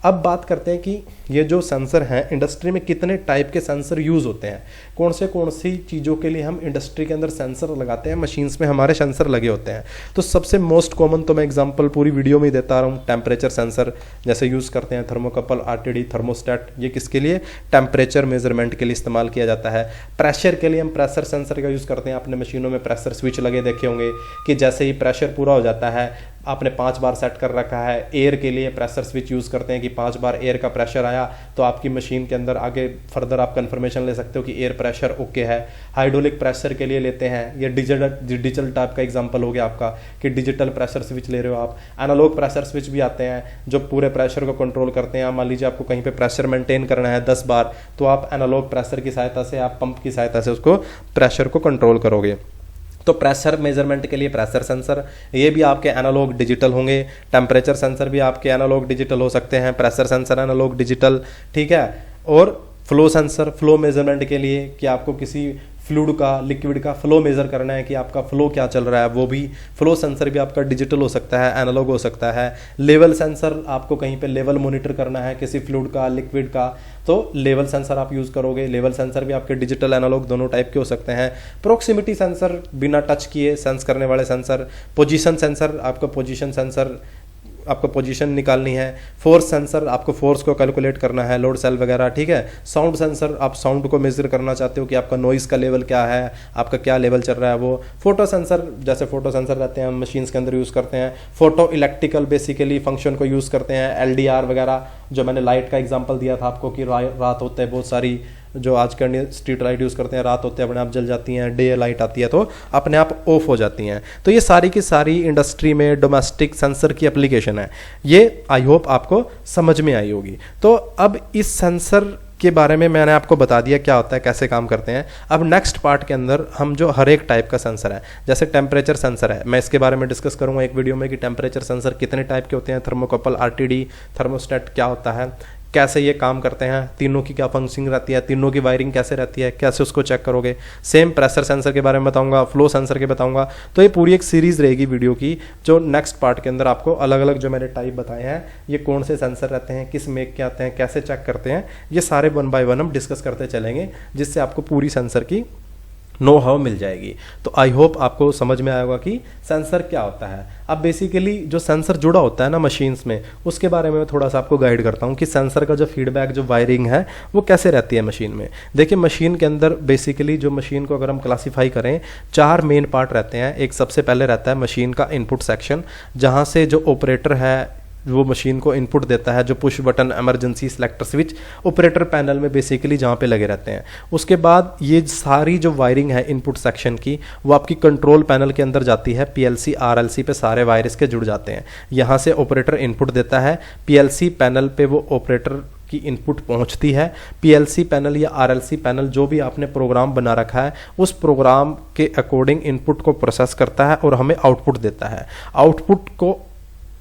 अब बात करते हैं कि ये जो सेंसर हैं इंडस्ट्री में कितने टाइप के सेंसर यूज़ होते हैं, कौन सी चीज़ों के लिए हम इंडस्ट्री के अंदर सेंसर लगाते हैं, मशीन्स में हमारे सेंसर लगे होते हैं। तो सबसे मोस्ट कॉमन तो मैं एग्जांपल पूरी वीडियो में ही देता रहा हूँ, टेम्परेचर सेंसर जैसे यूज़ करते हैं, थर्मोकपल, आरटीडी, थर्मोस्टेट, ये किसके लिए, टेम्परेचर मेजरमेंट के लिए इस्तेमाल किया जाता है। प्रेशर के लिए हम प्रेशर सेंसर का यूज़ करते हैं। आपने मशीनों में प्रेशर स्विच लगे देखे होंगे कि जैसे ही प्रेशर पूरा हो जाता है आपने 5 बार सेट कर रखा है। एयर के लिए प्रेशर स्विच यूज़ करते हैं कि 5 बार एयर का प्रेशर आया तो आपकी मशीन के अंदर आगे फर्दर आप कंफर्मेशन ले सकते हो कि एयर प्रेशर ओके है। हाइड्रोलिक प्रेशर के लिए लेते हैं, ये डिजिटल टाइप का एग्जांपल हो गया आपका कि डिजिटल प्रेशर स्विच ले रहे हो आप। एनालॉग प्रेशर स्विच भी आते हैं जो पूरे प्रेशर को कंट्रोल करते हैं। मान लीजिए आपको कहीं पे प्रेशर मेंटेन करना है 10 बार, तो आप एनालॉग प्रेशर की सहायता से, आप पंप की सहायता से उसको प्रेशर को कंट्रोल करोगे। तो प्रेशर मेजरमेंट के लिए प्रेशर सेंसर, ये भी आपके एनालॉग डिजिटल होंगे। टेम्परेचर सेंसर भी आपके एनालॉग डिजिटल हो सकते हैं, प्रेशर सेंसर एनालॉग डिजिटल, ठीक है। और फ्लो सेंसर, फ्लो मेजरमेंट के लिए कि आपको किसी फ्लूइड का, लिक्विड का फ्लो मेजर करना है कि आपका फ्लो क्या चल रहा है, वो भी फ्लो सेंसर भी आपका डिजिटल हो सकता है, एनालॉग हो सकता है। लेवल सेंसर, आपको कहीं पे लेवल मॉनिटर करना है किसी फ्लूइड का, लिक्विड का, तो लेवल सेंसर आप यूज़ करोगे। लेवल सेंसर भी आपके डिजिटल एनालॉग दोनों टाइप के हो सकते हैं। प्रोक्सिमिटी सेंसर बिना टच किए सेंस करने वाले सेंसर। पोजीशन सेंसर, आपका पोजीशन सेंसर आपको पोजीशन निकालनी है, फोर्स सेंसर आपको फोर्स को कैलकुलेट करना है, लोड सेल वगैरह, ठीक है। साउंड सेंसर आप साउंड को मेजर करना चाहते हो कि आपका नॉइस का लेवल क्या है, आपका क्या लेवल चल रहा है वो। फोटो सेंसर, जैसे फोटो सेंसर रहते हैं हम मशीन्स के अंदर यूज़ करते हैं, फोटो इलेक्ट्रिकल बेसिकली फंक्शन को यूज़ करते हैं, LDR वगैरह, जो मैंने लाइट का एग्जांपल दिया था आपको कि रात होते हैं बहुत सारी जो आज के स्ट्रीट लाइट यूज़ करते हैं, रात होते हैं अपने आप जल जाती हैं, डे लाइट आती है तो अपने आप ऑफ हो जाती हैं। तो ये सारी की सारी इंडस्ट्री में डोमेस्टिक सेंसर की एप्लीकेशन है। ये आई होप आपको समझ में आई होगी। तो अब इस सेंसर के बारे में मैंने आपको बता दिया क्या होता है, कैसे काम करते हैं। अब नेक्स्ट पार्ट के अंदर हम जो हर एक टाइप का सेंसर है, जैसे टेम्परेचर सेंसर है, मैं इसके बारे में डिस्कस करूंगा एक वीडियो में कि टेम्परेचर सेंसर कितने टाइप के होते हैं, थर्मोकपल, RTD, थर्मोस्टेट क्या होता है, कैसे ये काम करते हैं, तीनों की क्या फंक्शनिंग रहती है, तीनों की वायरिंग कैसे रहती है, कैसे उसको चेक करोगे। सेम प्रेशर सेंसर के बारे में बताऊंगा, फ्लो सेंसर के बताऊंगा। तो ये पूरी एक सीरीज रहेगी वीडियो की, जो नेक्स्ट पार्ट के अंदर आपको अलग अलग जो मैंने टाइप बताए हैं, ये कौन से सेंसर रहते हैं, किस मेक के आते हैं, कैसे चेक करते हैं, ये सारे 1 बाय 1 हम डिस्कस करते चलेंगे, जिससे आपको पूरी सेंसर की नो हाउ मिल जाएगी। तो आई होप आपको समझ में आएगा कि सेंसर क्या होता है। अब बेसिकली जो सेंसर जुड़ा होता है ना मशीन्स में, उसके बारे में मैं थोड़ा सा आपको गाइड करता हूँ कि सेंसर का जो फीडबैक, जो वायरिंग है वो कैसे रहती है मशीन में। देखिए मशीन के अंदर बेसिकली जो मशीन को अगर हम क्लासीफाई करें, 4 मेन पार्ट रहते हैं। एक सबसे पहले रहता है मशीन का इनपुट सेक्शन, जहाँ से जो ऑपरेटर है वो मशीन को इनपुट देता है, जो push button, emergency, selector switch operator panel में बेसिकली जहाँ पे लगे रहते हैं। उसके बाद ये सारी जो वायरिंग है इनपुट सेक्शन की, वो आपकी कंट्रोल पैनल के अंदर जाती है, PLC RLC पे सारे वायर इसके जुड़ जाते हैं। यहाँ से ऑपरेटर इनपुट देता है, PLC पैनल पे वो ऑपरेटर की इनपुट पहुंचती है। PLC पैनल या RLC पैनल जो भी आपने प्रोग्राम बना रखा है, उस प्रोग्राम के अकॉर्डिंग इनपुट को प्रोसेस करता है और हमें आउटपुट देता है।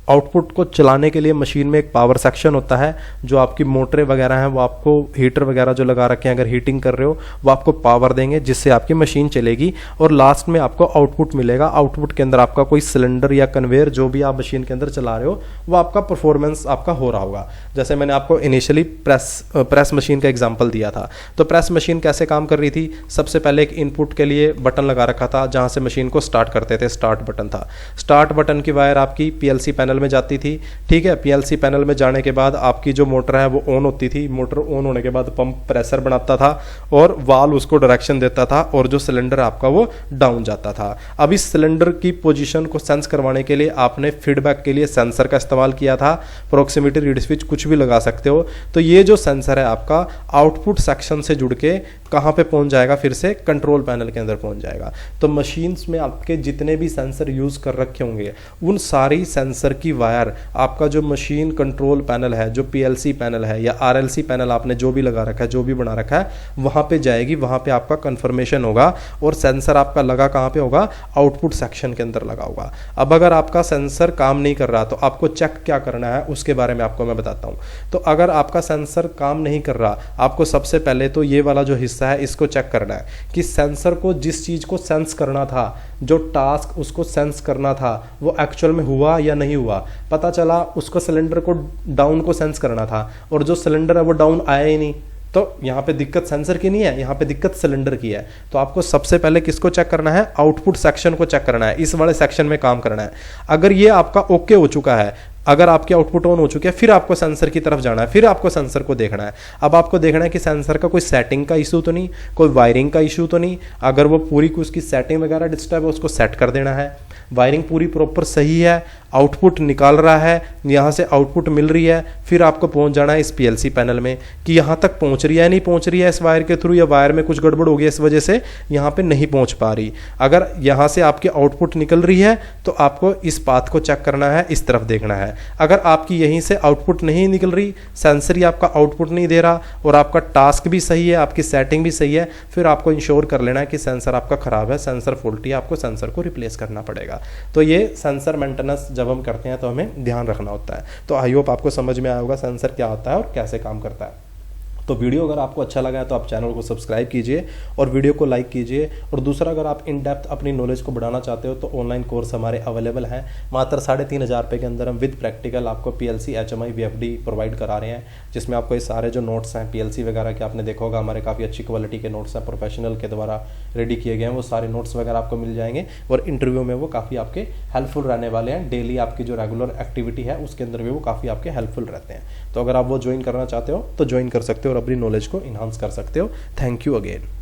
आउटपुट को चलाने के लिए मशीन में एक पावर सेक्शन होता है, जो आपकी मोटरें वगैरह हैं वो आपको, हीटर वगैरह जो लगा रखे हैं अगर हीटिंग कर रहे हो, वो आपको पावर देंगे जिससे आपकी मशीन चलेगी और लास्ट में आपको आउटपुट मिलेगा। आउटपुट के अंदर आपका कोई सिलेंडर या कन्वेयर जो भी आप मशीन के अंदर चला रहे हो, वो आपका परफॉर्मेंस आपका हो रहा होगा। जैसे मैंने आपको इनिशियली प्रेस मशीन का एग्जाम्पल दिया था। तो प्रेस मशीन कैसे काम कर रही थी, सबसे पहले एक इनपुट के लिए बटन लगा रखा था जहाँ से मशीन को स्टार्ट करते थे, स्टार्ट बटन था। स्टार्ट बटन की वायर आपकी PLC पैनल में जाती थी, ठीक है। PLC पैनल में जाने के बाद आपकी जो मोटर है वो ऑन होती थी। मोटर ऑन होने के बाद पंप प्रेशर बनाता था और वाल्व उसको डायरेक्शन देता था और जो सिलेंडर आपका वो डाउन जाता था। अब इस सिलेंडर की पोजीशन को सेंस करवाने के लिए आपने फीडबैक के लिए सेंसर का इस्तेमाल किया था, प्रोक्सिमिटी, रीड स्विच, कुछ भी लगा सकते हो। तो ये जो सेंसर है आपका आउटपुट सेक्शन से जुड़ के कहाँ पे पहुंच जाएगा, फिर से कंट्रोल पैनल के अंदर पहुंच जाएगा। तो मशीन्स में आपके जितने भी सेंसर यूज कर रखे होंगे, उन सारी सेंसर की वायर आपका जो मशीन कंट्रोल पैनल है, जो PLC पैनल है या RLC पैनल आपने जो भी लगा रखा है, जो भी बना रखा है, वहां पे जाएगी। वहां पे आपका कंफर्मेशन होगा और सेंसर आपका लगा कहां पे होगा, आउटपुट सेक्शन के अंदर लगा होगा। अब अगर आपका सेंसर काम नहीं कर रहा तो आपको चेक क्या करना है उसके बारे में आपको मैं बताता हूं। तो अगर आपका सेंसर काम नहीं कर रहा, आपको सबसे पहले तो ये वाला जो हिस्सा है इसको चेक करना है कि सेंसर को जिस चीज को सेंस करना था, जो टास्क उसको सेंस करना था, वो एक्चुअल में हुआ या नहीं हुआ। पता चला उसको सिलेंडर को डाउन को सेंस करना था और जो सिलेंडर है वो डाउन आया ही नहीं, तो यहाँ पे दिक्कत सेंसर की नहीं है, यहाँ पे दिक्कत सिलेंडर की है। तो आपको सबसे पहले किसको चेक करना है, आउटपुट सेक्शन को चेक करना है, इस वाले सेक्शन में काम करना है। अगर ये आपका ओके हो चुका है, अगर आपके आउटपुट ऑन हो चुके हैं, फिर आपको सेंसर की तरफ जाना है, फिर आपको सेंसर को देखना है। अब आपको देखना है कि सेंसर का कोई सेटिंग का इशू तो नहीं, कोई वायरिंग का इशू तो नहीं। अगर वो पूरी उसकी सेटिंग वगैरह डिस्टर्ब है, उसको सेट कर देना है। वायरिंग पूरी प्रॉपर सही है, आउटपुट निकाल रहा है, यहाँ से आउटपुट मिल रही है, फिर आपको पहुँच जाना है इस PLC पैनल में कि यहाँ तक पहुँच रही है नहीं पहुँच रही है इस वायर के थ्रू, या वायर में कुछ गड़बड़ हो गई इस वजह से यहाँ पे नहीं पहुँच पा रही। अगर यहाँ से आपकी आउटपुट निकल रही है तो आपको इस पाथ को चेक करना है, इस तरफ देखना है। अगर आपकी यहीं से आउटपुट नहीं निकल रही, सेंसर ही आपका आउटपुट नहीं दे रहा और आपका टास्क भी सही है, आपकी सेटिंग भी सही है, फिर आपको इंश्योर कर लेना है कि सेंसर आपका खराब है, सेंसर फॉल्टी है, आपको सेंसर को रिप्लेस करना पड़ेगा। तो ये सेंसर मेंटेनेंस जब हम करते हैं तो हमें ध्यान रखना होता है। तो आई होप आपको समझ में आया होगा सेंसर क्या होता है और कैसे काम करता है। तो वीडियो अगर आपको अच्छा लगा है तो आप चैनल को सब्सक्राइब कीजिए और वीडियो को लाइक कीजिए। और दूसरा, अगर आप इन डेप्थ अपनी नॉलेज को बढ़ाना चाहते हो तो ऑनलाइन कोर्स हमारे अवेलेबल हैं। मात्र 3,500 रुपये के अंदर हम विद प्रैक्टिकल आपको PLC HMI VFD प्रोवाइड करा रहे हैं, जिसमें आपको ये सारे जो नोट्स हैं PLC वगैरह के आपने देखा होगा, हमारे काफ़ी अच्छी क्वालिटी के नोट्स हैं, प्रोफेशनल के द्वारा रेडी किए गए हैं। वो सारे नोट्स वगैरह आपको मिल जाएंगे और इंटरव्यू में वो काफ़ी आपके हेल्पफुल रहने वाले हैं। डेली आपकी जो रेगुलर एक्टिविटी है उसके अंदर भी वो काफ़ी आपके हेल्पफुल रहते हैं। तो अगर आप वो ज्वाइन करना चाहते हो तो ज्वाइन कर सकते हो और अपनी नॉलेज को इन्हांस कर सकते हो। Thank you again.